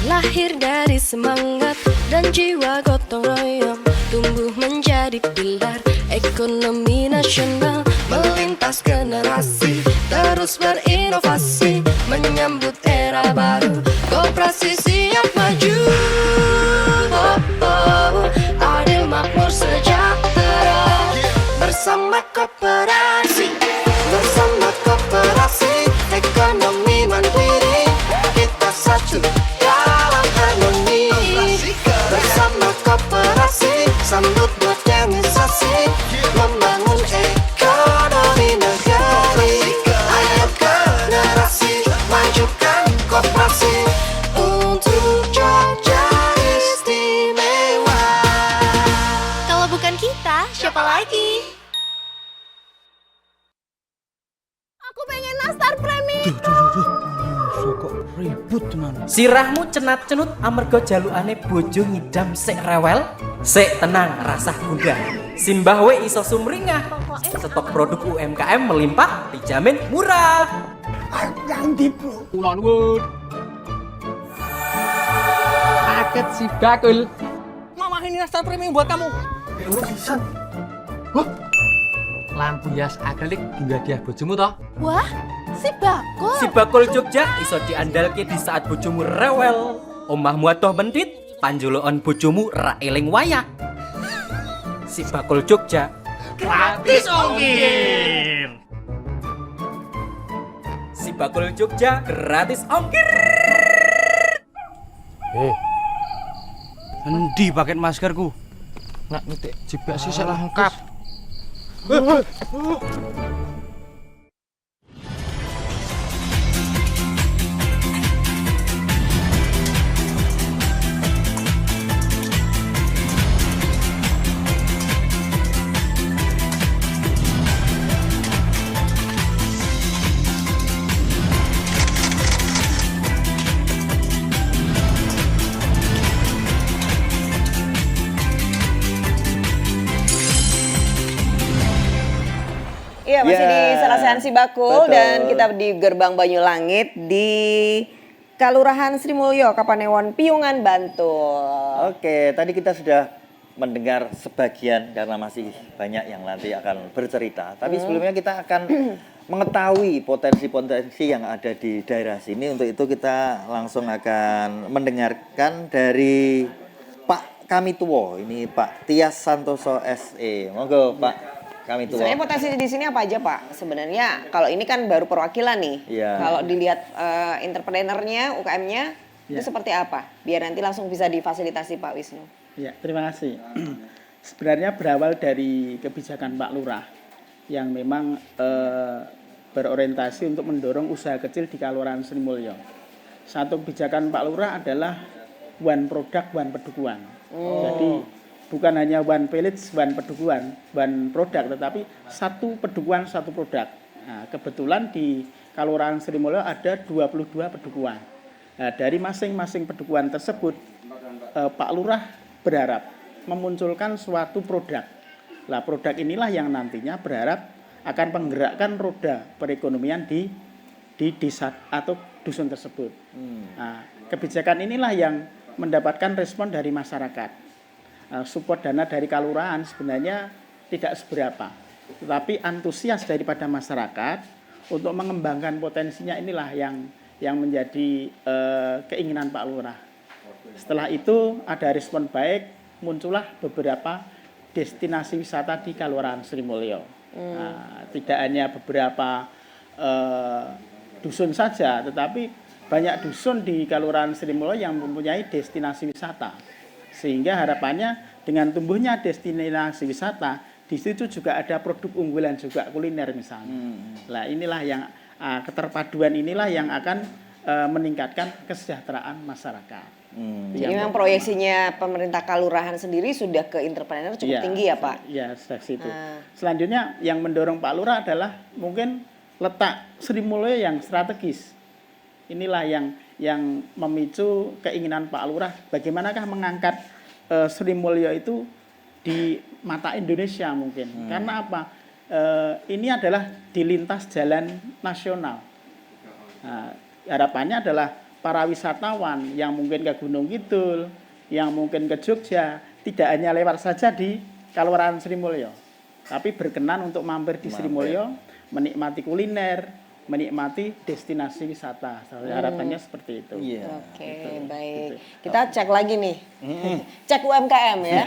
Lahir dari semangat dan jiwa gotong royong, tumbuh menjadi pilar ekonomi nasional, melintas generasi, terus berinovasi, menyambut era baru, koperasi siap maju. Adil makmur sejahtera, bersama koperasi, ekonomi mandiri, kita satu dalam harmoni. Bersama koperasi, sambut modernisasi. kok ribut tenan. Sirahmu cenat-cenut amarga jalukane bojo ngidam sik rewel, sik tenang rasah gundah. Simbah we iso sumringah. Stok produk UMKM melimpah dijamin murah. Ganti bro. Kula nuwun. Paket si bakul. Mama ini nastar premium buat kamu. Urusan. Lampu hias akrilik hingga dia bojomu toh? Wah, si bakul. Si bakul Jogja iso diandalke di saat bojomu rewel. Omahmu atoh mentit, panjulukan bojomu ra eling wayah. Si bakul Jogja Gratis ongkir. Si bakul Jogja gratis ongkir. Endi paket maskerku? Nggak nitik jebak sih salah lengkap. Iya, masih di Ya, Sarasehan Si Bakul betul. dan kita di Gerbang Banyulangit di Kalurahan Sri Mulyo, Kapanewon, Piungan, Bantul. Oke, tadi kita sudah mendengar sebagian karena masih banyak yang nanti akan bercerita. Tapi sebelumnya kita akan mengetahui potensi-potensi yang ada di daerah sini. Untuk itu kita langsung akan mendengarkan dari Pak Kamituwo. Ini Pak Tias Santoso SE. Monggo Pak Kamituwo. Sebenarnya potensi di sini apa aja Pak? Sebenarnya kalau ini kan baru perwakilan nih. Iya. Kalau dilihat entrepreneurnya, UKM-nya itu Ya. seperti apa? Biar nanti langsung bisa difasilitasi Pak Wisnu. Ya, terima kasih. Sebenarnya berawal dari kebijakan Pak Lurah yang memang berorientasi untuk mendorong usaha kecil di Kalurahan Sri Mulyo. Satu kebijakan Pak Lurah adalah one product, one pedukuhan. Jadi bukan hanya one village, one pedukuhan, one product, tetapi satu pedukuhan, satu produk. Nah, kebetulan di Kalurahan Sri Mulyo ada 22 pedukuhan. Nah, dari masing-masing pedukuhan tersebut, Pak Lurah berharap memunculkan suatu produk. Nah, produk inilah yang nantinya berharap akan menggerakkan roda perekonomian di desa atau dusun tersebut. Nah, kebijakan inilah yang mendapatkan respon dari masyarakat. Support dana dari Kalurahan sebenarnya tidak seberapa, tetapi antusias daripada masyarakat untuk mengembangkan potensinya inilah yang menjadi keinginan Pak Lurah. Setelah itu ada respon baik, muncullah beberapa destinasi wisata di Kalurahan Sri Mulyo. Nah, tidak hanya beberapa dusun saja, tetapi banyak dusun di Kalurahan Sri Mulyo yang mempunyai destinasi wisata. Sehingga harapannya dengan tumbuhnya destinasi wisata, di situ juga ada produk unggulan juga kuliner misalnya. Nah, inilah yang keterpaduan inilah yang akan meningkatkan kesejahteraan masyarakat. Jadi memang proyeksinya pemerintah Kalurahan sendiri sudah ke entrepreneur cukup tinggi ya Pak? Iya, sudah situ. Selanjutnya yang mendorong Pak Lurah adalah mungkin letak Sri Mulyo yang strategis. Inilah yang memicu keinginan Pak Lurah bagaimanakah mengangkat Sri Mulyo itu di mata Indonesia mungkin. Karena apa? Ini adalah di lintas jalan nasional. Nah, harapannya adalah para wisatawan yang mungkin ke Gunung Kidul, yang mungkin ke Jogja, tidak hanya lewat saja di Kalurahan Sri Mulyo, tapi berkenan untuk mampir di Sri Mulyo, menikmati kuliner, menikmati destinasi wisata. Harapannya seperti itu. Oke, baik. Kita cek lagi nih. Cek UMKM ya.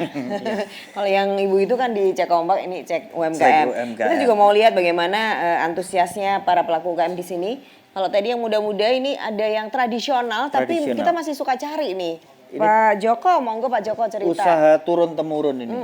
Kalau yang ibu itu kan di Cek Ombak, ini cek UMKM. Kita juga mau lihat bagaimana antusiasnya para pelaku UMKM di sini. Kalau tadi yang muda-muda ini ada yang tradisional, tapi kita masih suka cari nih. Pak Joko, monggo Pak Joko cerita. Usaha turun-temurun ini.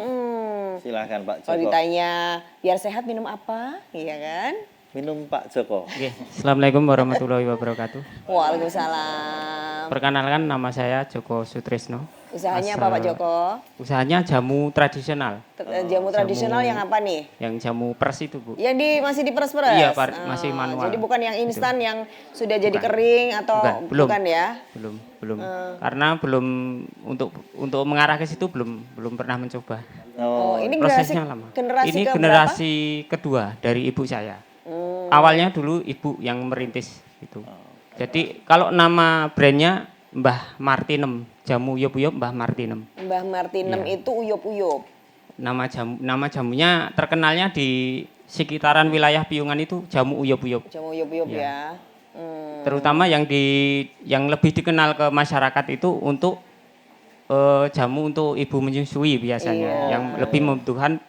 Silahkan Pak Joko. Kalau ditanya biar sehat minum apa, iya kan? Minum Pak Joko. Oke. Assalamualaikum warahmatullahi wabarakatuh. Waalaikumsalam. Perkenalkan nama saya Joko Sutrisno. Usahanya apa Pak Joko? Usahanya jamu tradisional. Jamu tradisional yang apa nih? Yang jamu pers itu, Bu. Yang masih diperes-peres? Iya, masih manual. Jadi bukan yang instan Gitu. yang sudah jadi kering atau Belum. bukan ya? Belum. Karena belum untuk mengarah ke situ belum pernah mencoba. Oh, ini Prosesnya lama. generasi Ini keberapa? generasi kedua dari ibu saya. Awalnya dulu ibu yang merintis itu. Jadi kalau nama brandnya Mbah Martinem, jamu uyup-uyup Mbah Martinem. Mbah Martinem itu uyup-uyup. Nama jamunya terkenalnya di sekitaran wilayah Piungan itu jamu uyup-uyup. Jamu uyup-uyup Iya. ya. Terutama yang lebih dikenal ke masyarakat itu untuk jamu untuk ibu menyusui biasanya, yang lebih membutuhkan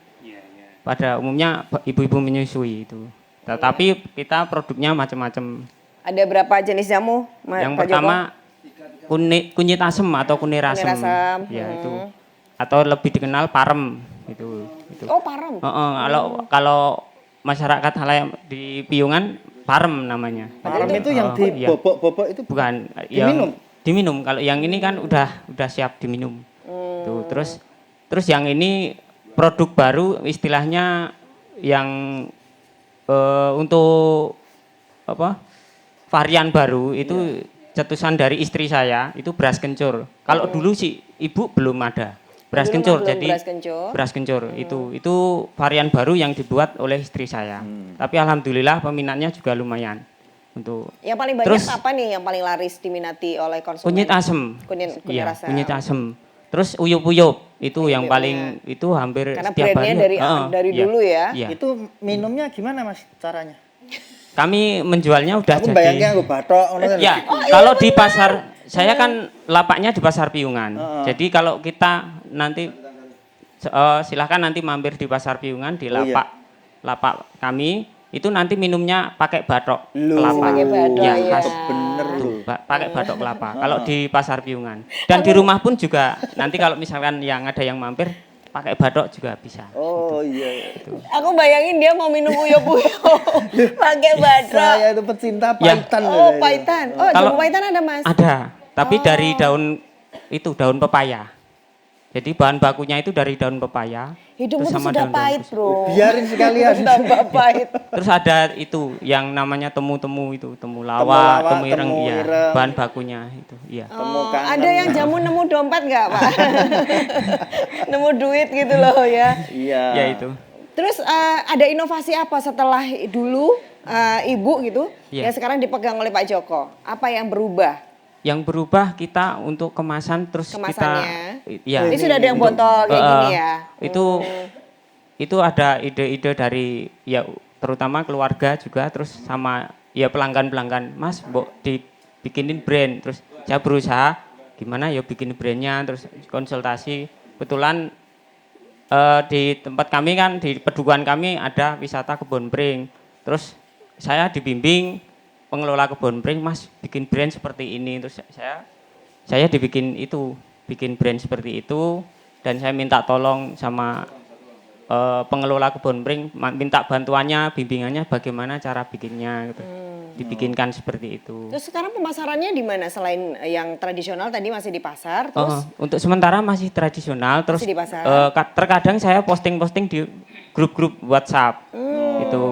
pada umumnya ibu-ibu menyusui itu. Tetapi kita produknya macam-macam. Ada berapa jenis jamu, Yang Pak pertama Joko? kunyit asem atau kunir asem. asem. Ya itu. Atau lebih dikenal parem itu. Oh, parem. Kalau masyarakat halayak di Piungan parem namanya. Parem itu yang dibobok-bobok itu bukan diminum. Diminum. Kalau yang ini kan udah siap diminum. Tuh, terus yang ini produk baru istilahnya yang untuk apa? Varian baru itu cetusan dari istri saya itu beras kencur. Kalau dulu sih ibu belum ada. Beras Dulu kencur, belum jadi beras kencur. itu varian baru yang dibuat oleh istri saya. Tapi alhamdulillah peminatnya juga lumayan. Untuk Yang paling banyak apa nih yang paling laris diminati oleh konsumen? kunyit asem. Kunyit Iya, asem. kunyit asem. Terus uyup-uyup itu yang paling itu hampir Karena setiap hari. brandnya dari iya, dulu ya. Iya. Itu minumnya gimana Mas caranya? Kami menjualnya udah Aku jadi. bayangnya aku batok ngono kan. Ya, kalau di pasar saya kan lapaknya di pasar Piungan. Jadi kalau kita nanti silahkan nanti mampir di pasar Piungan di lapak kami itu nanti minumnya pakai batok kelapa. Pakai batok, ya, ya. khas. Bener Tuh, pakai batok kelapa. Kalau di pasar Piungan. Dan di rumah pun juga nanti kalau misalkan yang ada yang mampir pakai batok juga bisa. Oh iya. Aku bayangin dia mau minum uyup-uyup pakai batok. Saya itu pecinta paitan. Oh, paitan. Oh, Kalau- jamu paitan ada, Mas? Ada, tapi dari daun pepaya. Jadi bahan bakunya itu dari daun pepaya. Hidupmu terus tuh sama sudah daun-daun pahit, khusus. Bro. Biarin sekalian. Tambah pahit. Terus ada itu yang namanya temu-temu itu, temu lawak, lawak, temu ireng, temu iya. ireng. Bahan bakunya itu, iya. Oh, ada yang jamu nemu dompet nggak, Pak? Nemu duit gitu loh ya. Iya. Ya itu. Terus ada inovasi apa setelah dulu Ibu gitu Iya. yang sekarang dipegang oleh Pak Joko? Apa yang berubah? Yang berubah kita untuk kemasan terus Kemasannya? ya. Ini sudah ada yang botol kayak gini ya? Itu ada ide-ide dari ya terutama keluarga juga terus sama ya pelanggan-pelanggan, Mas, Mbok dibikinin brand. Terus saya berusaha gimana ya bikin brandnya, terus konsultasi. Kebetulan di tempat kami kan di Pedukuhan kami ada wisata kebun pring. Terus saya dibimbing pengelola kebun pring, Mas, bikin brand seperti ini. Terus saya bikin brand seperti itu dan saya minta tolong sama pengelola kebun pring, minta bantuannya, bimbingannya bagaimana cara bikinnya gitu. Dibikinkan seperti itu. Terus sekarang pemasarannya di mana selain yang tradisional tadi masih di pasar? Terus Untuk sementara masih tradisional, terus Masih di pasar. terkadang saya posting-posting di grup-grup WhatsApp itu.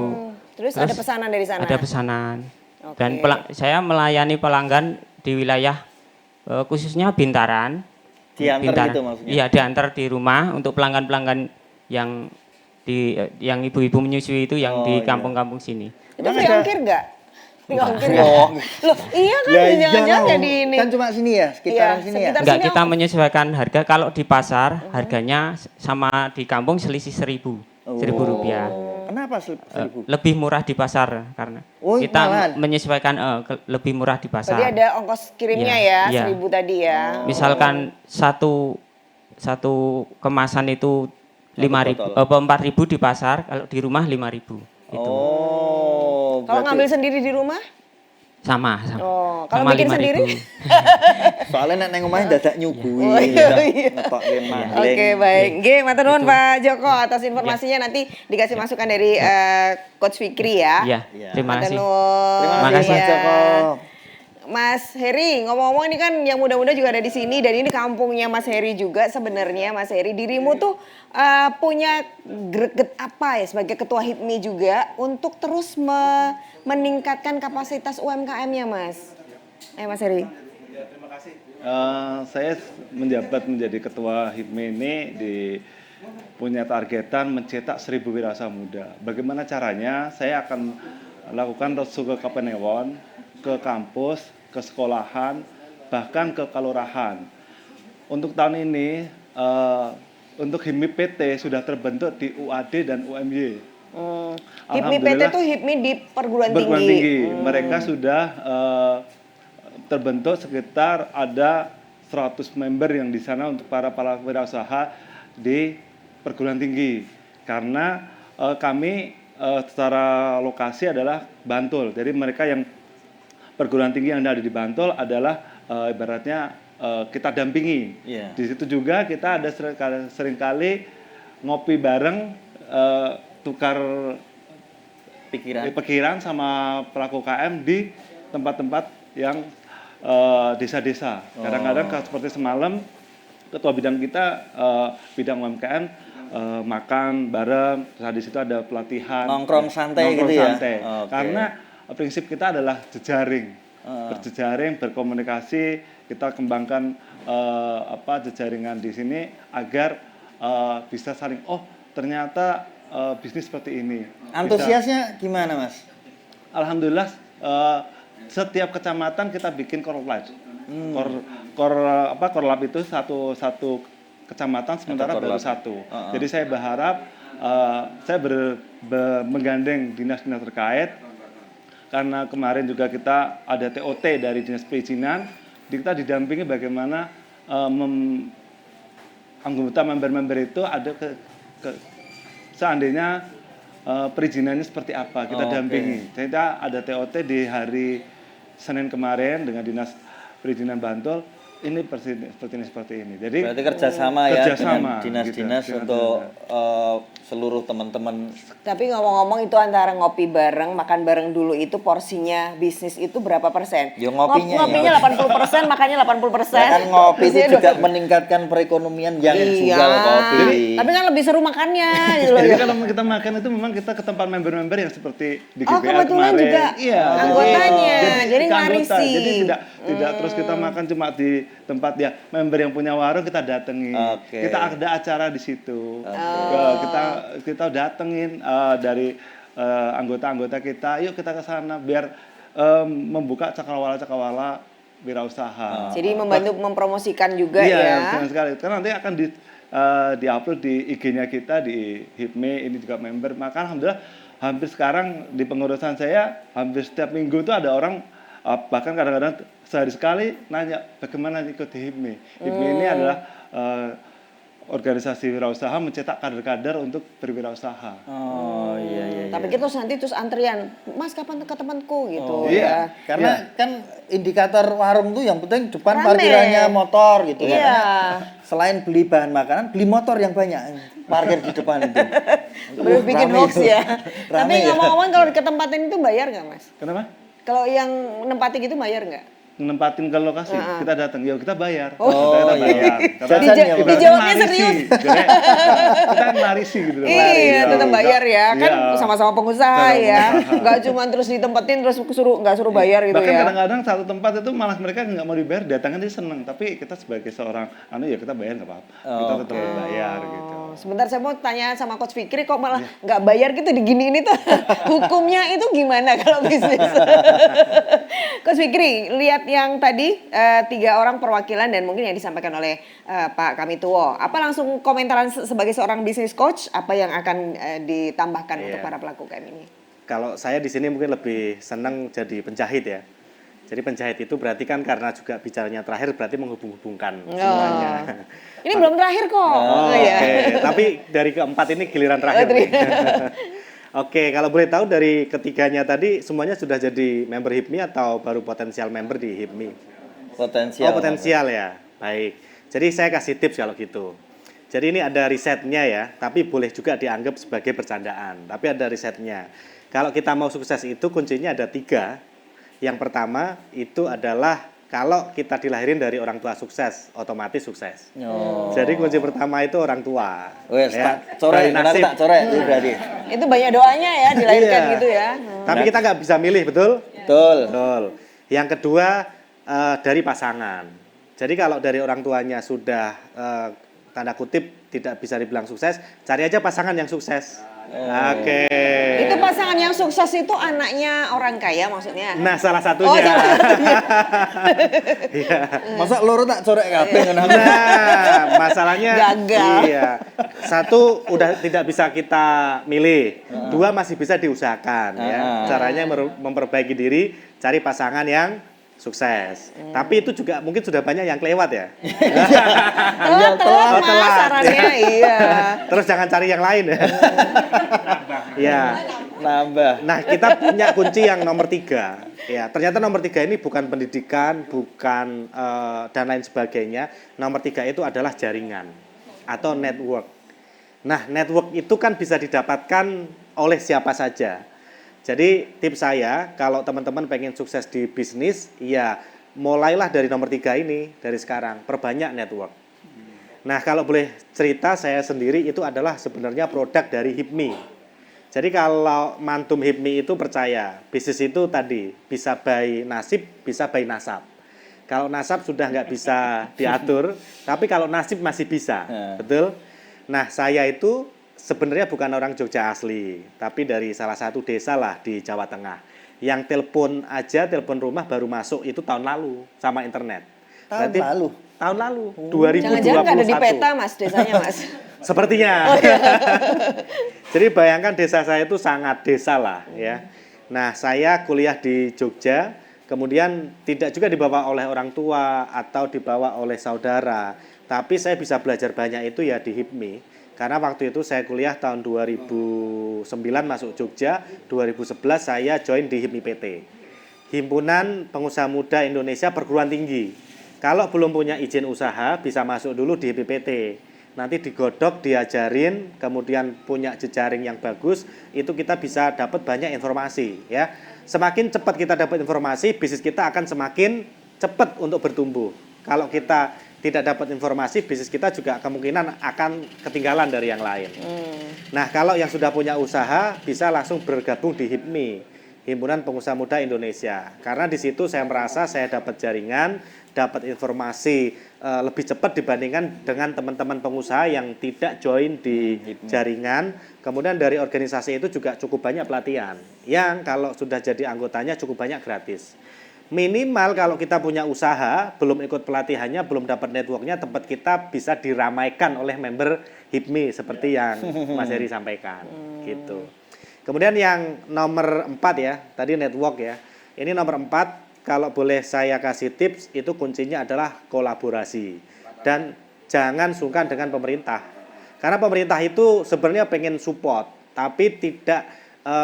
Terus ada pesanan dari sana? Ada pesanan. Oke. Dan saya melayani pelanggan di wilayah khususnya Bintaran. Diantar gitu maksudnya? Iya, diantar di rumah untuk pelanggan-pelanggan yang ibu-ibu menyusui itu yang di kampung-kampung sini. Itu free ongkir nggak? Free ongkir nggak? Oh. Loh, iya kan? Jangan-jangan jadi ini. Kan cuma sini ya, sekitaran Iya, sini ya. sekitar Enggak, sini kita menyesuaikan harga. Kalau di pasar harganya sama di kampung selisih 1.000 rupiah. Kenapa 1.000? Lebih murah di pasar karena kita menyesuaikan lebih murah di pasar. Berarti ada ongkos kirimnya Iya, ya, iya. 1.000 tadi ya. Misalkan satu kemasan itu 4.000 di pasar, kalau di rumah 5.000 itu. Oh. Kalau ngambil sendiri di rumah? Sama. Oh, kalau Sama bikin 5.000. sendiri? Soalnya nek nang omah dadak nyuguhi. Oh, iya. Ngetokke maling. Oke, baik. Nggih, matur nuwun Pak Joko atas informasinya, nanti dikasih masukan dari Coach Fikri ya. Iya, terima Matur kasih. nuwun. Terima kasih Makasih. Mas Joko. Mas Heri, ngomong-ngomong ini kan yang muda-muda juga ada di sini dan ini kampungnya Mas Heri juga sebenarnya. Mas Heri, dirimu tuh punya greget apa ya sebagai ketua HIPMI juga untuk terus meningkatkan kapasitas UMKM-nya, Mas? Mas Heri. Terima kasih. Saya menjabat menjadi ketua HIPMI ini punya targetan mencetak 1.000 wirausaha muda. Bagaimana caranya? Saya akan lakukan roadshow ke Kapanewon, ke kampus, ke sekolahan, bahkan ke kelurahan. Untuk tahun ini, untuk HIPMI PT sudah terbentuk di UAD dan UMY. HIPMI PT itu HIPMI di perguruan tinggi. Mereka sudah terbentuk sekitar ada 100 member yang di sana untuk para wirausaha di perguruan tinggi. Karena kami secara lokasi adalah Bantul. Jadi mereka yang perguruan tinggi yang ada di Bantul adalah ibaratnya kita dampingi. Di situ juga kita ada seringkali ngopi bareng, tukar pikiran sama pelaku UKM di tempat-tempat yang desa-desa. Kadang-kadang seperti semalam ketua bidang kita bidang UMKM makan bareng, terus di situ ada pelatihan nongkrong santai gitu ya. Okay. Karena prinsip kita adalah jejaring, berjejaring, berkomunikasi. Kita kembangkan jejaringan di sini agar bisa saling ternyata bisnis seperti ini. Antusiasnya gimana, Mas? Alhamdulillah setiap kecamatan kita bikin korlap. Korlap itu satu kecamatan sementara baru satu. Jadi saya berharap saya menggandeng dinas-dinas terkait karena kemarin juga kita ada TOT dari dinas perizinan, kita didampingi bagaimana anggota member-member itu ada seandainya perizinannya seperti apa, kita dampingi. Kita ada TOT di hari Senin kemarin dengan dinas perizinan Bantul. Ini seperti ini. Jadi berarti kerjasama ya dengan dinas-dinas gitu, untuk seluruh teman-teman. Tapi ngomong-ngomong itu antara ngopi bareng, makan bareng dulu itu porsinya bisnis itu berapa persen? Ya ngopinya 80%, makannya 80%. Ya kan ngopi itu juga meningkatkan perekonomian yang juga kopi. Tapi kan lebih seru makannya gitu loh. Jadi kalau kita makan itu memang kita ke tempat member-member yang seperti di GBA kebetulan kemarin. juga anggotanya. Jadi ngarisi. Jadi tidak terus kita makan cuma di tempat ya member yang punya warung kita datengin. Kita ada acara di situ. Kita datengin dari anggota-anggota kita, yuk kita ke sana biar membuka cakrawala-cakrawala wirausaha. Jadi membantu mempromosikan juga ya. Iya, benar sekali. Karena nanti akan di-upload di IG-nya kita di HIPMI, ini juga member. Maka alhamdulillah hampir sekarang di pengurusan saya hampir setiap minggu itu ada orang bahkan kadang-kadang sehari sekali nanya bagaimana ikut di HIPMI. HIPMI ini adalah organisasi wirausaha mencetak kader-kader untuk berwirausaha. Iya. Tapi kita nanti terus antrian, Mas kapan ke temanku gitu ya. Karena kan indikator warung tuh yang penting depan parkirannya motor gitu kan. Selain beli bahan makanan, beli motor yang banyak parkir di depan itu. Belum bikin hoax ya. Tapi ngomong-ngomong kalau ke tempatin itu bayar nggak, Mas? Kenapa? Kalau yang nempati gitu bayar nggak? Nempatin ke lokasi, kita datang, ya kita bayar. Kita bayar. Dijawabnya serius. Kita ngarisi gitu. Iya, tetap bayar ya. Kan sama-sama pengusaha ya. Nggak cuma terus ditempatin terus nggak suruh bayar gitu ya. Bahkan kadang-kadang satu tempat itu malah mereka nggak mau dibayar, datangnya dia seneng. Tapi kita sebagai seorang ya kita bayar nggak apa-apa. Kita tetap bayar gitu. Sebentar saya mau tanya sama Coach Fikri kok malah nggak bayar gitu diginiin itu. Hukumnya itu gimana kalau bisnis? Coach Fikri, lihat yang tadi 3 orang perwakilan dan mungkin yang disampaikan oleh Pak Kamituwo. Apa langsung komentaran sebagai seorang business coach apa yang akan ditambahkan untuk para pelaku UKM ini? Kalau saya di sini mungkin lebih senang jadi penjahit ya. Jadi penjahit itu berarti kan karena juga bicaranya terakhir berarti menghubung-hubungkan semuanya. Ini belum terakhir kok. Tapi dari keempat ini giliran terakhir. Oke, kalau boleh tahu dari ketiganya tadi semuanya sudah jadi member HIPMI atau baru potensial member di HIPMI? Potensial. Oh, potensial ya. Baik. Jadi saya kasih tips kalau gitu. Jadi ini ada risetnya ya, tapi boleh juga dianggap sebagai bercandaan. Tapi ada risetnya. Kalau kita mau sukses itu kuncinya ada 3. Yang pertama itu adalah kalau kita dilahirin dari orang tua sukses, otomatis sukses. Jadi kunci pertama itu orang tua. Wes, ya. tak corek, benar tak corek itu berarti. Itu banyak doanya ya dilahirkan Iya. gitu ya. Tapi kita nggak bisa milih, betul? Betul. Betul. Yang kedua dari pasangan. Jadi kalau dari orang tuanya sudah tanda kutip tidak bisa dibilang sukses, cari aja pasangan yang sukses. Oke. Itu pasangan yang sukses itu anaknya orang kaya maksudnya. Nah, salah satunya. Oh, salah satunya. Iya. Masa loro tak corek kabeh ngono. Nah, masalahnya Gagal. Iya. Satu udah tidak bisa kita milih. Dua masih bisa diusahakan ya. Caranya memperbaiki diri, cari pasangan yang sukses. Tapi itu juga mungkin sudah banyak yang kelewat ya. Telat mas sarannya, iya. Terus jangan cari yang lain ya. Ya. Nambah. Nah, kita punya kunci yang nomor 3. Ya, ternyata nomor 3 ini bukan pendidikan, bukan dan lain sebagainya. Nomor 3 itu adalah jaringan atau network. Nah, network itu kan bisa didapatkan oleh siapa saja. Jadi tips saya, kalau teman-teman pengen sukses di bisnis, ya mulailah dari nomor 3 ini, dari sekarang, perbanyak network. Nah, kalau boleh cerita, saya sendiri itu adalah sebenarnya produk dari HIPMI. Jadi kalau Mantum HIPMI itu percaya, bisnis itu tadi, bisa by nasib, bisa by nasab. Kalau nasab sudah nggak bisa diatur, tapi kalau nasib masih bisa, betul? Nah, saya itu sebenarnya bukan orang Jogja asli, tapi dari salah satu desa lah di Jawa Tengah. Yang telepon rumah baru masuk itu tahun lalu sama internet. Tahun lalu? Tahun lalu, 2021. Jangan-jangan nggak ada di peta mas, desanya mas. Sepertinya. Oh, iya. Jadi bayangkan desa saya itu sangat desa lah ya. Nah, saya kuliah di Jogja, kemudian tidak juga dibawa oleh orang tua atau dibawa oleh saudara, tapi saya bisa belajar banyak itu ya di HIPMI. Karena waktu itu saya kuliah tahun 2009 masuk Jogja, 2011 saya join di HIPMI PT. Himpunan Pengusaha Muda Indonesia Perguruan Tinggi. Kalau belum punya izin usaha bisa masuk dulu di HIPMI PT. Nanti digodok, diajarin, kemudian punya jejaring yang bagus, itu kita bisa dapat banyak informasi ya. Semakin cepat kita dapat informasi, bisnis kita akan semakin cepat untuk bertumbuh. Kalau kita tidak dapat informasi, bisnis kita juga kemungkinan akan ketinggalan dari yang lain. Nah, kalau yang sudah punya usaha bisa langsung bergabung di HIPMI, Himpunan Pengusaha Muda Indonesia. Karena di situ saya merasa saya dapat jaringan, dapat informasi lebih cepat dibandingkan dengan teman-teman pengusaha yang tidak join di jaringan. Kemudian dari organisasi itu juga cukup banyak pelatihan, yang kalau sudah jadi anggotanya cukup banyak gratis. Minimal kalau kita punya usaha, belum ikut pelatihannya, belum dapat networknya, tempat kita bisa diramaikan oleh member HIPMI seperti yang Mas Heri sampaikan, gitu. Kemudian yang nomor 4 ya, tadi network ya. Ini nomor 4, kalau boleh saya kasih tips, itu kuncinya adalah kolaborasi. Dan jangan sungkan dengan pemerintah. Karena pemerintah itu sebenarnya pengen support, tapi tidak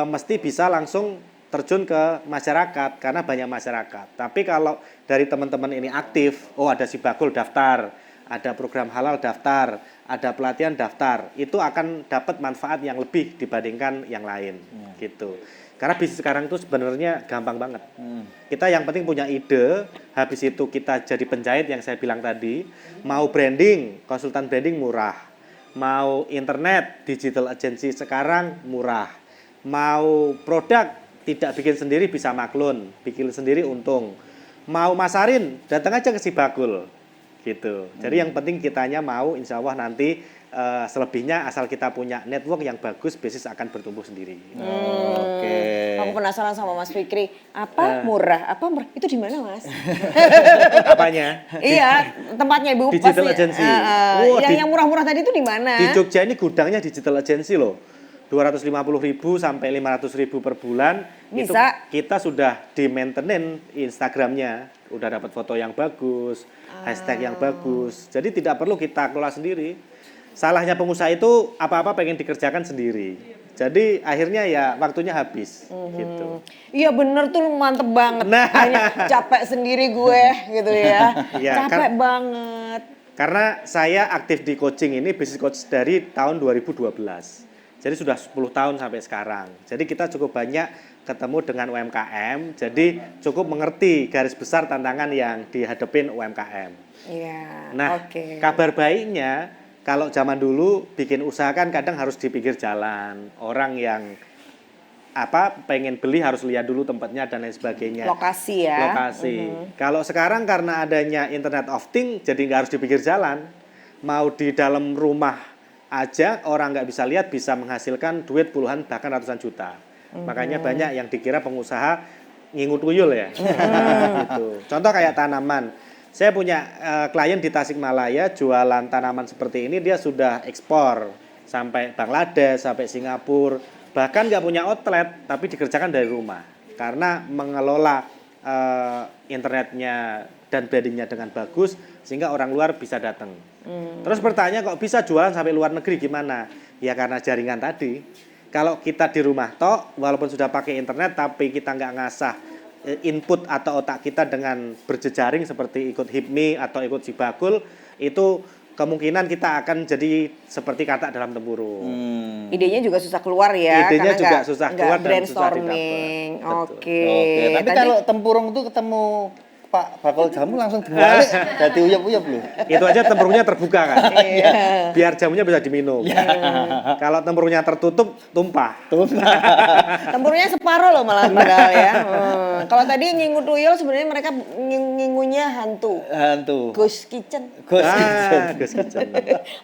mesti bisa langsung terjun ke masyarakat karena banyak masyarakat. Tapi kalau dari teman-teman ini aktif, oh ada Sibagul daftar, ada program halal daftar, ada pelatihan daftar, itu akan dapat manfaat yang lebih dibandingkan yang lain, gitu. Karena bisnis sekarang itu sebenarnya gampang banget. Kita yang penting punya ide, habis itu kita jadi penjahit yang saya bilang tadi, mau branding, konsultan branding murah, mau internet, digital agency sekarang murah, mau produk tidak bikin sendiri bisa maklun, bikin sendiri untung. Mau masarin, datang aja ke Sibagul, gitu. Jadi yang penting kitanya mau, insya Allah nanti selebihnya asal kita punya network yang bagus, bisnis akan bertumbuh sendiri. Oke. Aku penasaran sama Mas Fikri, apa murah? Apa murah? Itu di mana Mas? Apanya? Iya, tempatnya Ibu. Digital pasti. agency. Yang murah-murah tadi itu di mana? Di Jogja ini gudangnya digital agency loh. 250.000 sampai 500.000 per bulan. Bisa. Itu kita sudah di maintain Instagramnya, udah dapat foto yang bagus, hashtag yang bagus. Jadi tidak perlu kita kelola sendiri. Salahnya pengusaha itu apa-apa pengen dikerjakan sendiri. Jadi akhirnya ya waktunya habis, gitu. Iya bener tuh, mantep banget. Nah. Hanya capek sendiri gue gitu ya. Iya, Capek banget. Karena saya aktif di coaching ini, business coach dari tahun 2012. Jadi sudah 10 tahun sampai sekarang. Jadi kita cukup banyak ketemu dengan UMKM, jadi cukup mengerti garis besar tantangan yang dihadapin UMKM. Iya. Nah, Oke. kabar baiknya kalau zaman dulu bikin usaha kan kadang harus di pinggir jalan. Orang yang pengen beli harus lihat dulu tempatnya dan lain sebagainya. Lokasi ya. Lokasi. Kalau sekarang karena adanya Internet of Things, jadi nggak harus di pinggir jalan. Mau di dalam rumah aja orang nggak bisa lihat, bisa menghasilkan duit puluhan bahkan ratusan juta. Makanya banyak yang dikira pengusaha ngingu tuyul ya. Gitu. Contoh kayak tanaman. Saya punya klien di Tasikmalaya jualan tanaman seperti ini, dia sudah ekspor sampai Bangladesh, sampai Singapura. Bahkan nggak punya outlet, tapi dikerjakan dari rumah. Karena mengelola internetnya dan brandingnya dengan bagus, sehingga orang luar bisa datang. Terus bertanya kok bisa jualan sampai luar negeri gimana? Ya karena jaringan tadi. Kalau kita di rumah toh, walaupun sudah pakai internet, tapi kita nggak ngasah input atau otak kita dengan berjejaring seperti ikut HIPMI atau ikut Sibakul, itu kemungkinan kita akan jadi seperti katak dalam tempurung. Idenya juga susah keluar ya. Idenya karena juga nggak- susah nggak keluar dan susah brainstorming. didapat. Oke. Oke, tapi Tadi- kalau tempurung itu ketemu Pak bakul jamu langsung balik jadi uyap-uyap loh. Itu aja tempurungnya terbuka kan. Iya. Biar jamunya bisa diminum. Kalau tempurungnya tertutup, tumpah. Tempurnya separuh loh malah padahal ya. Kalau tadi ngingu tuyul sebenarnya mereka ngingunya hantu. Hantu. Ghost kitchen. Ghost Ghost kitchen.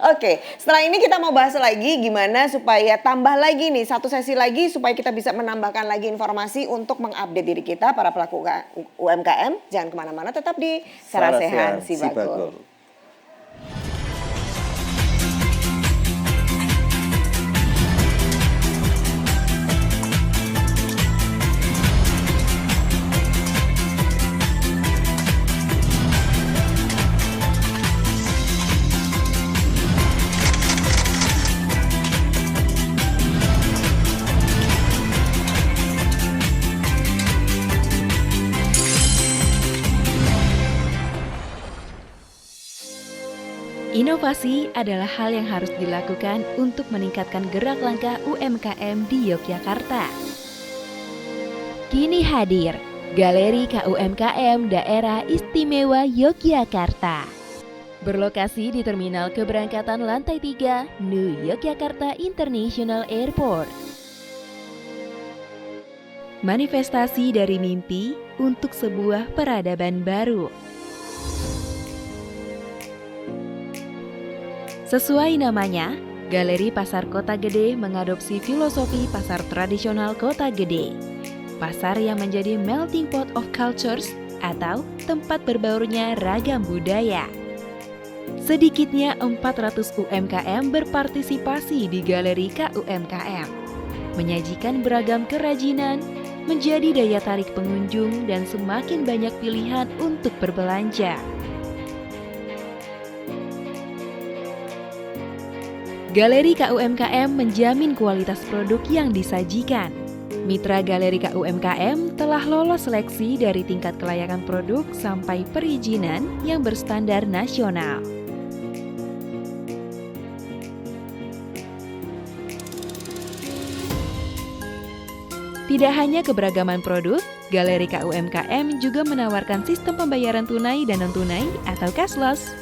Oke, setelah ini kita mau bahas lagi gimana supaya tambah lagi nih satu sesi lagi supaya kita bisa menambahkan lagi informasi untuk mengupdate diri kita para pelaku UMKM. Jangan kemana-mana, tetap di Sarasehan Sibakul. Inovasi adalah hal yang harus dilakukan untuk meningkatkan gerak langkah UMKM di Yogyakarta. Kini hadir Galeri KUMKM Daerah Istimewa Yogyakarta. Berlokasi di Terminal Keberangkatan Lantai 3, New Yogyakarta International Airport. Manifestasi dari mimpi untuk sebuah peradaban baru. Sesuai namanya, Galeri Pasar Kota Gede mengadopsi filosofi pasar tradisional Kota Gede. Pasar yang menjadi melting pot of cultures atau tempat berbaurnya ragam budaya. Sedikitnya 400 UMKM berpartisipasi di Galeri KUMKM. Menyajikan beragam kerajinan, menjadi daya tarik pengunjung dan semakin banyak pilihan untuk berbelanja. Galeri KUMKM menjamin kualitas produk yang disajikan. Mitra Galeri KUMKM telah lolos seleksi dari tingkat kelayakan produk sampai perizinan yang berstandar nasional. Tidak hanya keberagaman produk, Galeri KUMKM juga menawarkan sistem pembayaran tunai dan non-tunai atau cashless.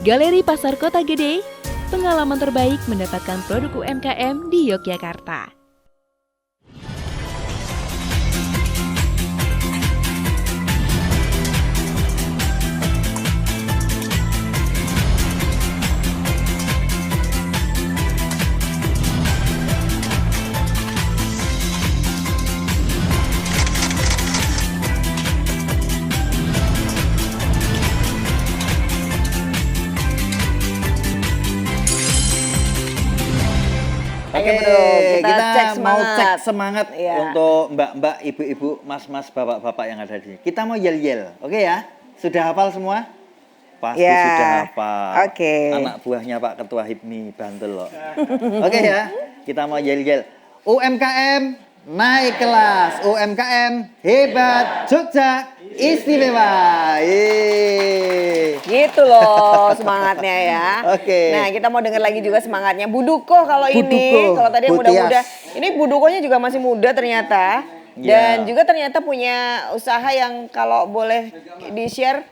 Galeri Pasar Kota Gede, pengalaman terbaik mendapatkan produk UMKM di Yogyakarta. Oke Ayo, bro, kita cek mau semangat. cek semangat Iya. untuk mbak-mbak, ibu-ibu, mas-mas, bapak-bapak yang ada di sini. Kita mau yel-yel, oke ya? Sudah hafal semua? Pasti Ya, sudah hafal. oke. Anak buahnya Pak Ketua HIPMI Bantul loh. Oke ya, kita mau yel-yel. UMKM naik kelas, UMKM hebat, Jogja istimewa. Yeay. Gitu loh semangatnya ya. Oke. Nah, kita mau dengar lagi juga semangatnya Buduko kalau ini. Buduko, Kalau tadi yang Bu Tias. muda-muda. Ini Budukonya juga masih muda ternyata. Dan Ya. juga ternyata punya usaha yang kalau boleh di-share,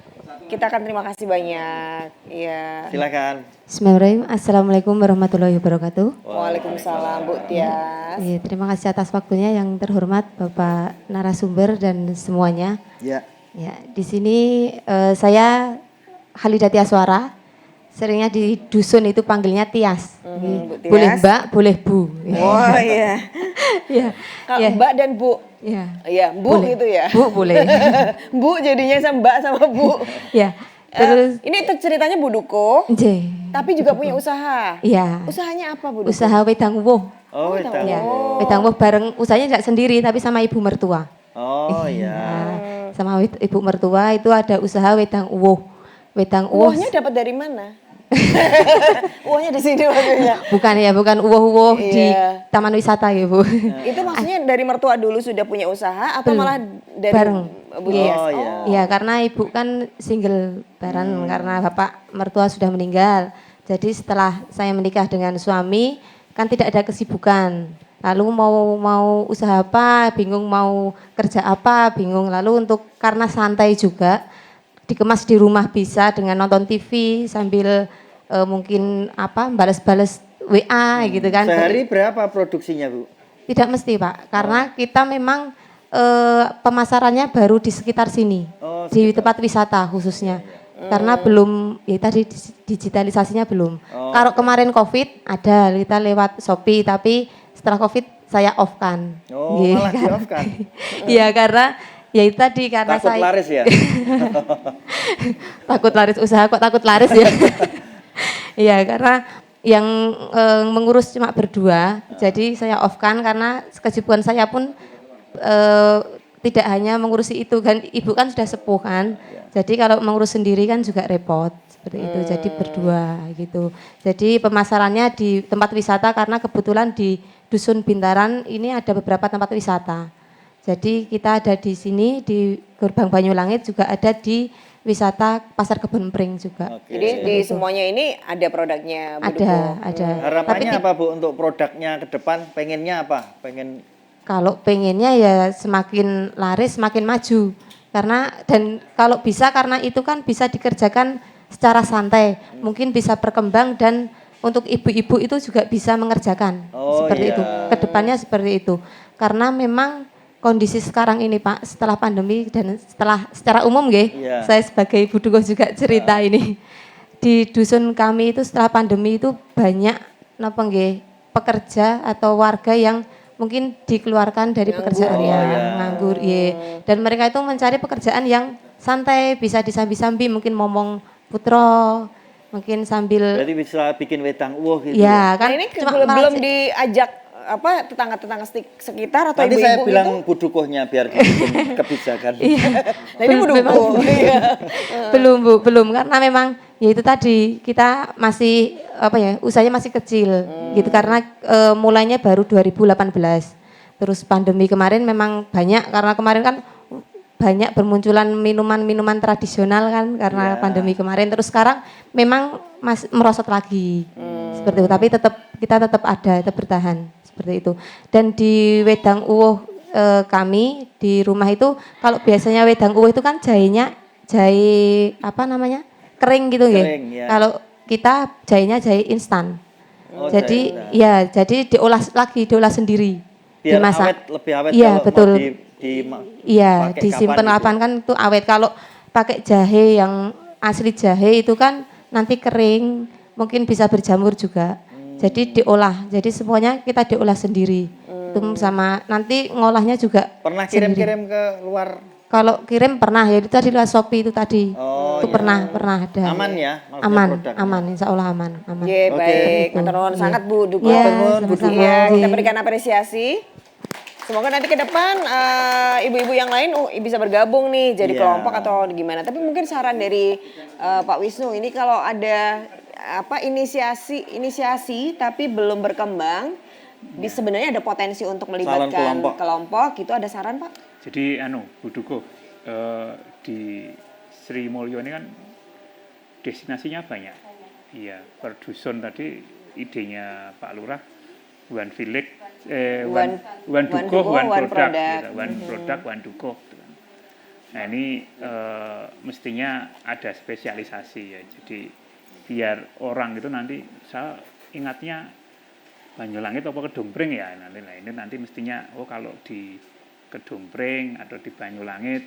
kita akan terima kasih banyak. Iya. Silakan. Bismillahirrahmanirrahim. Assalamualaikum warahmatullahi wabarakatuh. Waalaikumsalam Bu Tias. Iya, terima kasih atas waktunya yang terhormat Bapak narasumber dan semuanya. Ya. Ya, di sini saya Halida Tiaswara. Seringnya di dusun itu panggilnya Tias. Bu Tias. Boleh Mbak, boleh Bu. Oh iya. Ya. Kalau Mbak dan Bu. Ya. Iya, Bu Boleh. gitu ya. Bu boleh. Bu jadinya sama Mbak sama Bu. Ya. Terus Ini ceritanya Buduko, J. tapi juga punya usaha. Iya. Usahanya apa Buduko? Usaha wedang uwuh. Oh, wedang. Ya. Wedang uwuh bareng usahanya tidak sendiri tapi sama ibu mertua. Oh iya. Sama ibu mertua itu ada usaha wedang uwuh. Wedang uwuh. Uangnya dapat dari mana? Uangnya di sini maksudnya. Bukan uwuh-uwuh di Iya. taman wisata ya Bu. Itu maksudnya dari mertua dulu sudah punya usaha atau Belum. malah dari Bareng. Bu Tias? Oh iya. Iya karena ibu kan single bareng karena bapak mertua sudah meninggal. Jadi setelah saya menikah dengan suami kan tidak ada kesibukan. Lalu mau usaha apa, bingung mau kerja apa, bingung. Lalu untuk karena santai juga dikemas di rumah bisa dengan nonton TV sambil mungkin apa balas-balas WA gitu kan. Sehari berapa produksinya, Bu? Tidak mesti Pak, karena kita memang pemasarannya baru di sekitar sini, Oh, di tempat wisata khususnya. Karena belum, ya tadi digitalisasinya belum. Kalau kemarin COVID ada, kita lewat Shopee, tapi setelah COVID saya off kan. Oh, malah di-off kan? Iya karena ya itu tadi karena Takut saya laris ya? takut laris usaha kok takut laris ya. Iya karena yang mengurus cuma berdua, jadi saya off kan karena kesibukan saya pun tidak hanya mengurusi itu kan, ibu kan sudah sepuh kan, jadi kalau mengurus sendiri kan juga repot seperti itu, jadi berdua gitu. Jadi pemasarannya di tempat wisata karena kebetulan di Dusun Bintaran ini ada beberapa tempat wisata. Jadi kita ada di sini di Gerbang Banyulangit juga ada di wisata Pasar Kebun Pring juga. Jadi di semuanya ini ada produknya Buduko. Ada. Harapannya Tapi apa, Bu, untuk produknya ke depan? Pengennya apa? Pengen kalau pengennya ya semakin laris semakin maju karena dan kalau bisa karena itu kan bisa dikerjakan secara santai mungkin bisa berkembang dan untuk ibu-ibu itu juga bisa mengerjakan seperti itu kedepannya seperti itu karena memang kondisi sekarang ini Pak setelah pandemi dan secara umum saya sebagai ibu dukuh juga cerita ini di dusun kami itu setelah pandemi itu banyak pekerja atau warga yang mungkin dikeluarkan dari pekerjaannya, nganggur, dan mereka itu mencari pekerjaan yang santai, bisa disambi-sambi, mungkin momong putro, mungkin sambil. Berarti bisa bikin wedang uwuh gitu. Ya, kan ini belum diajak apa tetangga-tetangga sekitar atau nanti ibu-ibu saya bilang itu? Budukohnya biar dibikin kebijakan. Nah, ini Buduko. belum karena memang ya itu tadi kita masih usahanya masih kecil gitu karena mulainya baru 2018. Terus pandemi kemarin memang banyak karena kemarin kan banyak bermunculan minuman-minuman tradisional kan karena pandemi kemarin. Terus sekarang memang merosot lagi seperti itu. Tapi kita tetap ada, tetap bertahan seperti itu. Dan di wedang uwuh kami di rumah itu kalau biasanya wedang uwuh itu kan jahenya jahe kering gitu ya. Kalau kita jahenya jahe instan. Jadi jadi diolah sendiri. Biar dimasak. awet, lebih awet Iya, kalau betul. Iya, disimpan kapan kan itu awet. Kalau pakai jahe yang asli jahe itu kan nanti kering, mungkin bisa berjamur juga. Jadi diolah. Jadi semuanya kita diolah sendiri. Itu sama nanti ngolahnya juga pernah sendiri. kirim-kirim ke luar? Kalau kirim pernah ya itu tadi lewat Shopee itu tadi. Itu pernah ada. Aman ya? Aman, insya Allah aman. Ye, baik. Matur nuwun sangat Bu Duko. Iya, kita berikan apresiasi. Semoga nanti ke depan ibu-ibu yang lain bisa bergabung nih jadi kelompok atau gimana. Tapi mungkin saran dari Pak Wisnu ini kalau ada inisiasi tapi belum berkembang, sebenarnya ada potensi untuk melibatkan kelompok gitu, ada saran Pak? Jadi Bu Duko di Sri Mulyo ini kan destinasinya banyak. Iya, per dusun tadi idenya Pak Lurah, one village, one dukuh, one product, gitu. One product, one dukuh. Gitu. Nah ini mestinya ada spesialisasi ya, jadi biar orang itu nanti, saya ingatnya Banyulangit apa Kedungpring ya, nanti mestinya kalau di Kedungpring atau di Banyulangit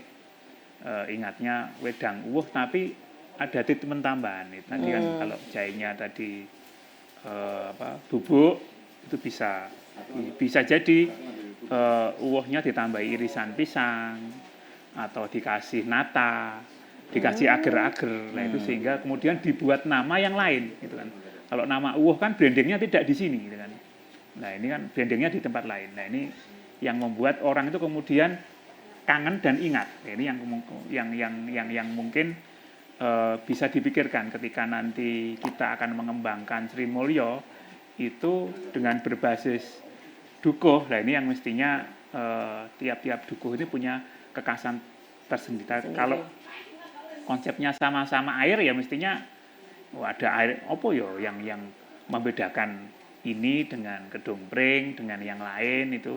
ingatnya wedang uwuh, tapi ada treatment tambahan. Tadi kan kalau jahenya tadi bubuk itu bisa jadi uwuhnya ditambahi irisan pisang atau dikasih nata, dikasih agar-agar. Nah itu sehingga kemudian dibuat nama yang lain gitu kan. Kalau nama uwuh kan brandingnya tidak di sini gitu kan. Nah ini kan brandingnya di tempat lain. Nah ini yang membuat orang itu kemudian kangen dan ingat. Nah, ini yang mungkin bisa dipikirkan ketika nanti kita akan mengembangkan Sri Mulyo itu dengan berbasis dukuh. Nah ini yang mestinya tiap-tiap dukuh ini punya kekhasan tersendiri. Kalau konsepnya sama-sama air ya mestinya ada air apa yo yang membedakan ini dengan Kedungpring dengan yang lain itu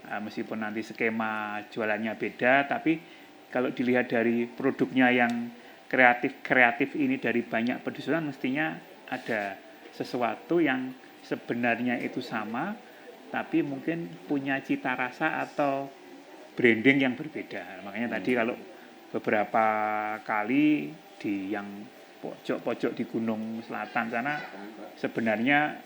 meskipun nanti skema jualannya beda, tapi kalau dilihat dari produknya yang kreatif ini dari banyak pedusunan mestinya ada sesuatu yang sebenarnya itu sama tapi mungkin punya cita rasa atau branding yang berbeda. Makanya tadi kalau beberapa kali di yang pojok-pojok di Gunung Selatan sana sebenarnya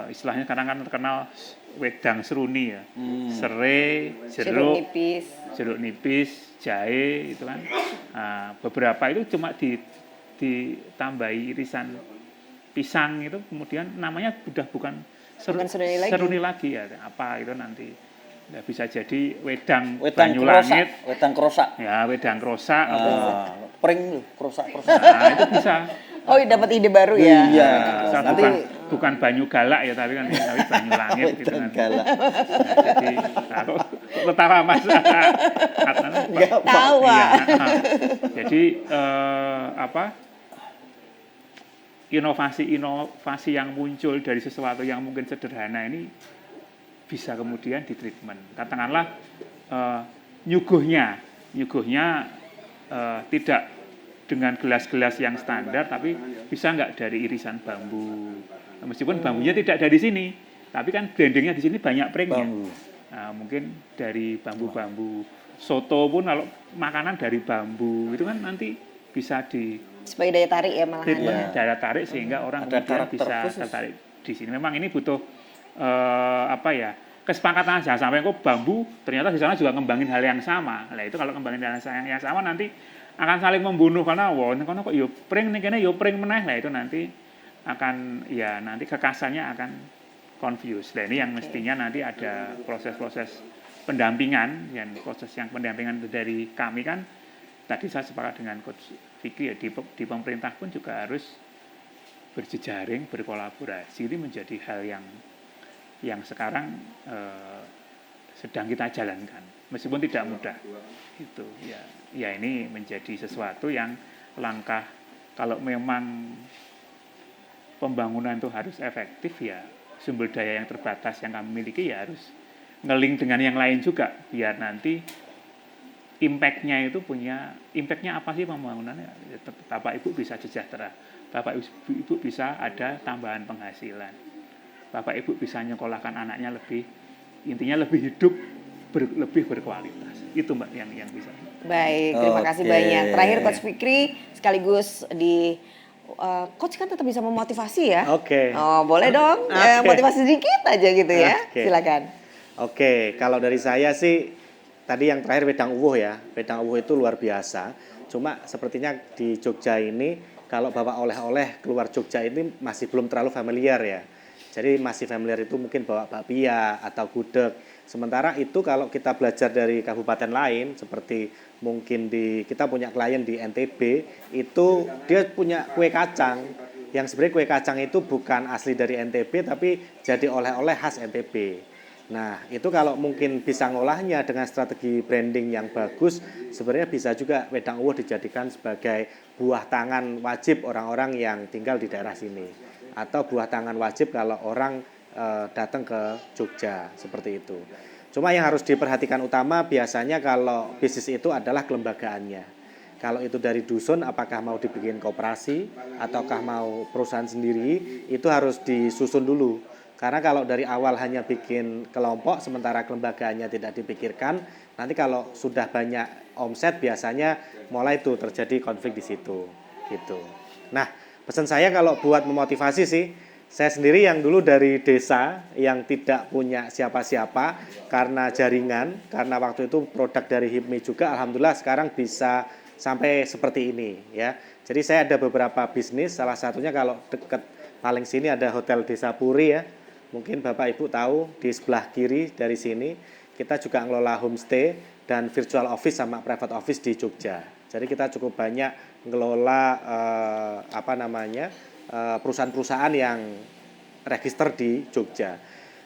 istilahnya kadang kan terkenal wedang seruni ya, serai, jeruk nipis, jahe itu kan. Beberapa itu cuma ditambahi irisan pisang itu kemudian namanya udah bukan seruni lagi ya, apa itu nanti. Nah, bisa jadi wedang Banyulangit, wedang krosak. Ya, wedang krosak. Pring krosak. Nah, itu bisa. Oh, dapat ide baru ya. Iya. Nanti bukan Banyu Galak ya, tapi Banyulangit gitu nanti. Galak. Nah, jadi kalau ketawa Mas tahu. Iya, jadi inovasi yang muncul dari sesuatu yang mungkin sederhana ini bisa kemudian ditreatment. Katakanlah nyuguhnya tidak dengan gelas-gelas yang standar, tapi bisa nggak dari irisan bambu. Meskipun bambunya tidak dari sini, tapi kan brandingnya di sini banyak pringnya. Nah, mungkin dari bambu-bambu. Soto pun kalau makanan dari bambu itu kan nanti bisa sebagai daya tarik ya malahan. Daya tarik sehingga orang kemudian bisa tertarik di sini. Memang ini butuh kesepakatan aja sampai kok bambu ternyata di sana juga ngembangin hal yang sama. Nah itu kalau ngembangin hal yang sama nanti akan saling membunuh karena kono kok yo pring ning kene yo pring meneh. Lah itu nanti akan nanti kekasannya akan confuse. Nah ini yang mestinya nanti ada proses-proses pendampingan proses yang pendampingan dari kami kan tadi saya sepakat dengan Coach Fikri ya di pemerintah pun juga harus berjejaring, berkolaborasi. Ini menjadi hal yang sekarang sedang kita jalankan, meskipun tidak mudah. Itu ya ini menjadi sesuatu yang langkah kalau memang pembangunan itu harus efektif ya sumber daya yang terbatas yang kami miliki ya harus ngeling dengan yang lain juga biar nanti impactnya apa sih pembangunannya? Bapak Ibu bisa sejahtera, Bapak Ibu bisa ada tambahan penghasilan. Bapak Ibu bisa nyekolahkan anaknya intinya lebih hidup, lebih berkualitas. Itu Mbak yang bisa. Baik, terima kasih banyak. Terakhir Coach Fikri sekaligus Coach kan tetap bisa memotivasi ya. Oke. Oh, boleh dong. Motivasi sedikit aja gitu ya. Silakan. Oke, kalau dari saya sih tadi yang terakhir wedang uwuh ya. Wedang uwuh itu luar biasa. Cuma sepertinya di Jogja ini kalau bawa oleh-oleh keluar Jogja ini masih belum terlalu familiar ya. Jadi masih familiar itu mungkin bawa bakpia atau gudeg. Sementara itu kalau kita belajar dari kabupaten lain seperti mungkin kita punya klien di NTB itu dia punya kue kacang yang sebenarnya kue kacang itu bukan asli dari NTB tapi jadi oleh-oleh khas NTB. Nah, itu kalau mungkin bisa ngolahnya dengan strategi branding yang bagus, sebenarnya bisa juga wedang uwuh dijadikan sebagai buah tangan wajib orang-orang yang tinggal di daerah sini. Atau buah tangan wajib kalau orang datang ke Jogja, seperti itu. Cuma yang harus diperhatikan utama biasanya kalau bisnis itu adalah kelembagaannya. Kalau itu dari dusun, apakah mau dibikin koperasi, ataukah mau perusahaan sendiri, itu harus disusun dulu. Karena kalau dari awal hanya bikin kelompok, sementara kelembagaannya tidak dipikirkan, nanti kalau sudah banyak omset biasanya mulai tuh terjadi konflik di situ. Gitu. Nah, pesan saya kalau buat memotivasi sih, saya sendiri yang dulu dari desa yang tidak punya siapa-siapa karena jaringan, karena waktu itu produk dari HIPMI juga, alhamdulillah sekarang bisa sampai seperti ini ya. Jadi saya ada beberapa bisnis, salah satunya kalau dekat paling sini ada Hotel Desa Puri ya. Mungkin Bapak Ibu tahu di sebelah kiri dari sini kita juga ngelola homestay dan virtual office sama private office di Jogja. Jadi kita cukup banyak ngelola perusahaan-perusahaan yang register di Jogja.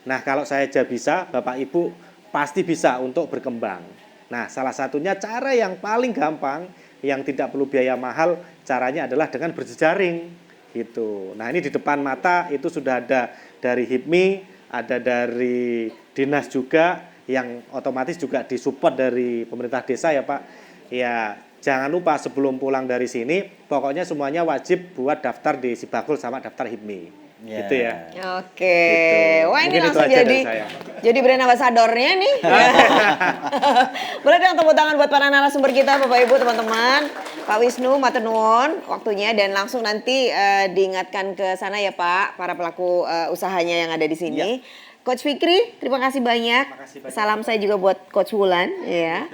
Nah, kalau saya aja bisa, Bapak Ibu pasti bisa untuk berkembang. Nah, salah satunya cara yang paling gampang yang tidak perlu biaya mahal, caranya adalah dengan berjejaring gitu. Nah, ini di depan mata itu sudah ada dari HIPMI, ada dari dinas juga yang otomatis juga disupport dari pemerintah desa ya Pak. Ya, jangan lupa sebelum pulang dari sini, pokoknya semuanya wajib buat daftar di Sibakul sama daftar HIPMI. Gitu ya. Oke. Gitu. Wah, ini Mungkin langsung itu aja dari saya. jadi brand ambassador-nya nih. Boleh dong tepuk tangan buat para narasumber kita, Bapak Ibu, teman-teman. Pak Wisnu, matur nuwun waktunya, dan langsung nanti diingatkan ke sana ya Pak, para pelaku usahanya yang ada di sini. Ya. Coach Fikri, terima kasih banyak. Salam saya juga buat Coach Wulan ya.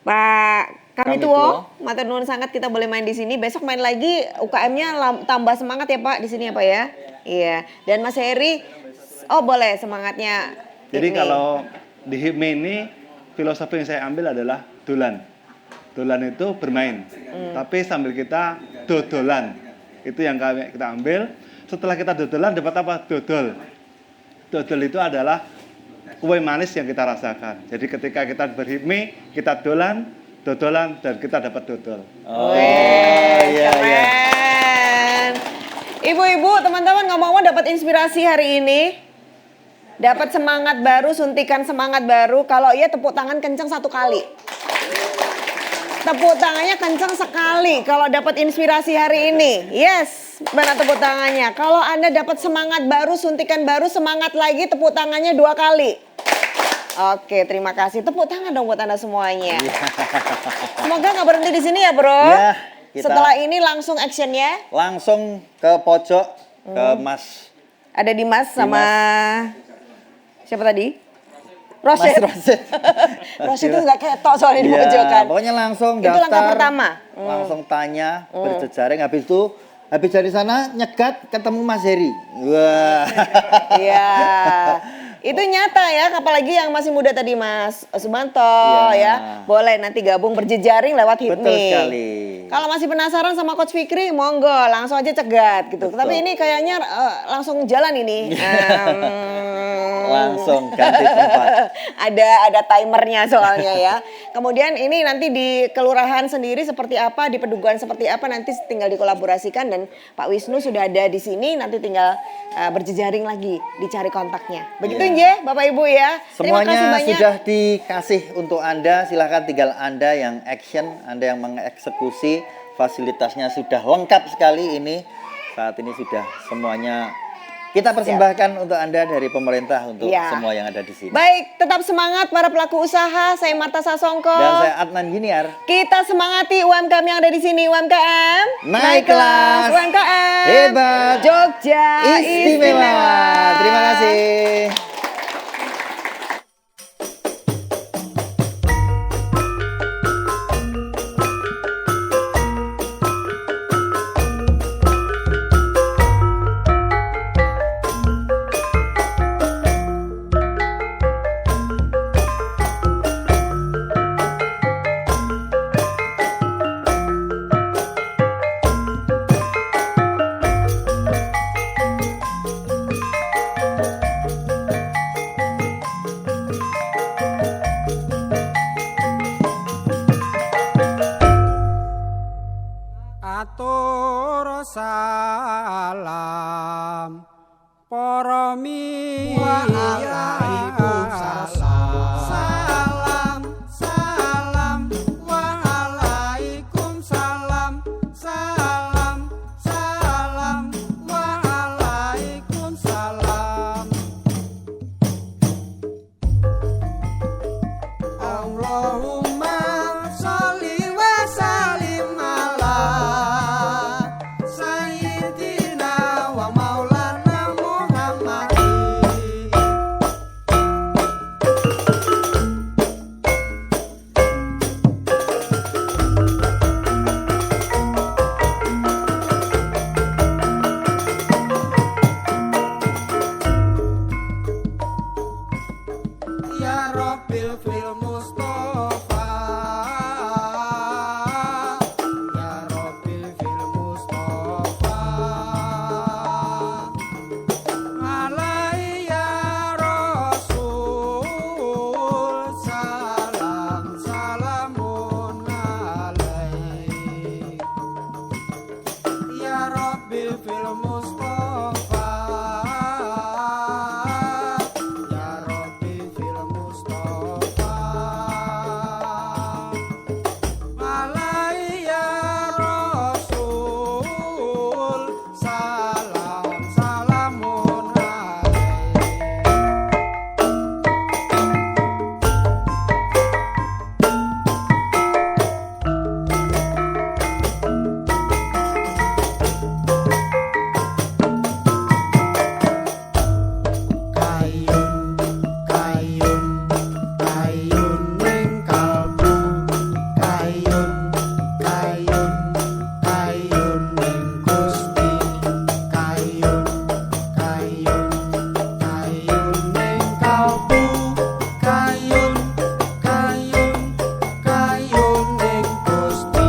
Pak Kami tuh, matur nuwun sangat kita boleh main di sini. Besok main lagi, UKM-nya tambah semangat ya Pak di sini ya Pak ya. Iya. Dan Mas Heri, boleh semangatnya. Jadi kalau di HIPMI ini filosofi yang saya ambil adalah dolan. Dolan itu bermain, tapi sambil kita dodolan. Itu yang kita ambil. Setelah kita dodolan dapat apa? Dodol. Dodol itu adalah kue manis yang kita rasakan. Jadi ketika kita berHIPMI, kita dodolan dan kita dapat dodol. Keren. Ibu-ibu, teman-teman ngomong-ngomong dapat inspirasi hari ini. Dapat semangat baru, suntikan semangat baru. Kalau iya tepuk tangan kencang 1 kali. Tepuk tangannya kencang sekali kalau dapat inspirasi hari ini. Yes, mana tepuk tangannya. Kalau Anda dapat semangat baru, suntikan baru, semangat lagi, tepuk tangannya 2 kali. Oke, terima kasih. Tepuk tangan dong buat Anda semuanya. Semoga nggak berhenti di sini ya, Bro. Ya, setelah ini langsung actionnya. Langsung ke pojok, ke Mas. Ada Dimas sama siapa tadi? Roset. Roset itu nggak ketok soalnya di pojokan. Pokoknya langsung daftar. Itu langkah pertama. Langsung tanya, berjejaring. Habis itu, habis dari sana nyegat ketemu Mas Heri. Wah. Iya. Itu nyata ya, apalagi yang masih muda tadi Mas Sumanto ya. Boleh nanti gabung berjejaring lewat HIPMI. Betul sekali. Kalau masih penasaran sama Coach Fikri, monggo langsung aja cegat gitu. Betul. Tapi ini kayaknya langsung jalan ini. Langsung ganti tempat. ada timernya soalnya ya. Kemudian ini nanti di kelurahan sendiri seperti apa, di pedukuhan seperti apa nanti tinggal dikolaborasikan, dan Pak Wisnu sudah ada di sini, nanti tinggal berjejaring lagi, dicari kontaknya. Begitu ya Bapak Ibu ya. Terima kasih Semuanya banyak. sudah dikasih untuk Anda, silahkan tinggal Anda yang action, Anda yang mengeksekusi. Fasilitasnya sudah lengkap sekali ini. Saat ini sudah semuanya kita persembahkan untuk Anda dari pemerintah untuk semua yang ada di sini. Baik, tetap semangat para pelaku usaha. Saya Marta Sasongko. Dan saya Adnan Giniar. Kita semangati UMKM yang ada di sini. UMKM naik kelas. UMKM hebat. Jogja istimewa. Terima kasih. Matur salam para Waalaikumsalam. Salam Waalaikumsalam. Salam Waalaikumsalam. Allahumma sholli wa sallim ala sayyidina wa maulana Muhammadin. Ya Rabbil fil Mustafa. Ya Rabbil fil Mustafa. Alai ya Rasul. Salam salamun alaik. Ya Rabbil fil Mustafa. Ya Rabbi fil Mustafa. Alai ya Rasul. Salam salamun alaik. Kayun kayun kayun ning kalbu. Kayun kayun kayun ning Gusti. Kayun kayun kayun ning kalbu. Kayun kayun kayun ning Gusti.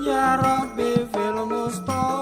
Ya Rabbi fil Mustafa.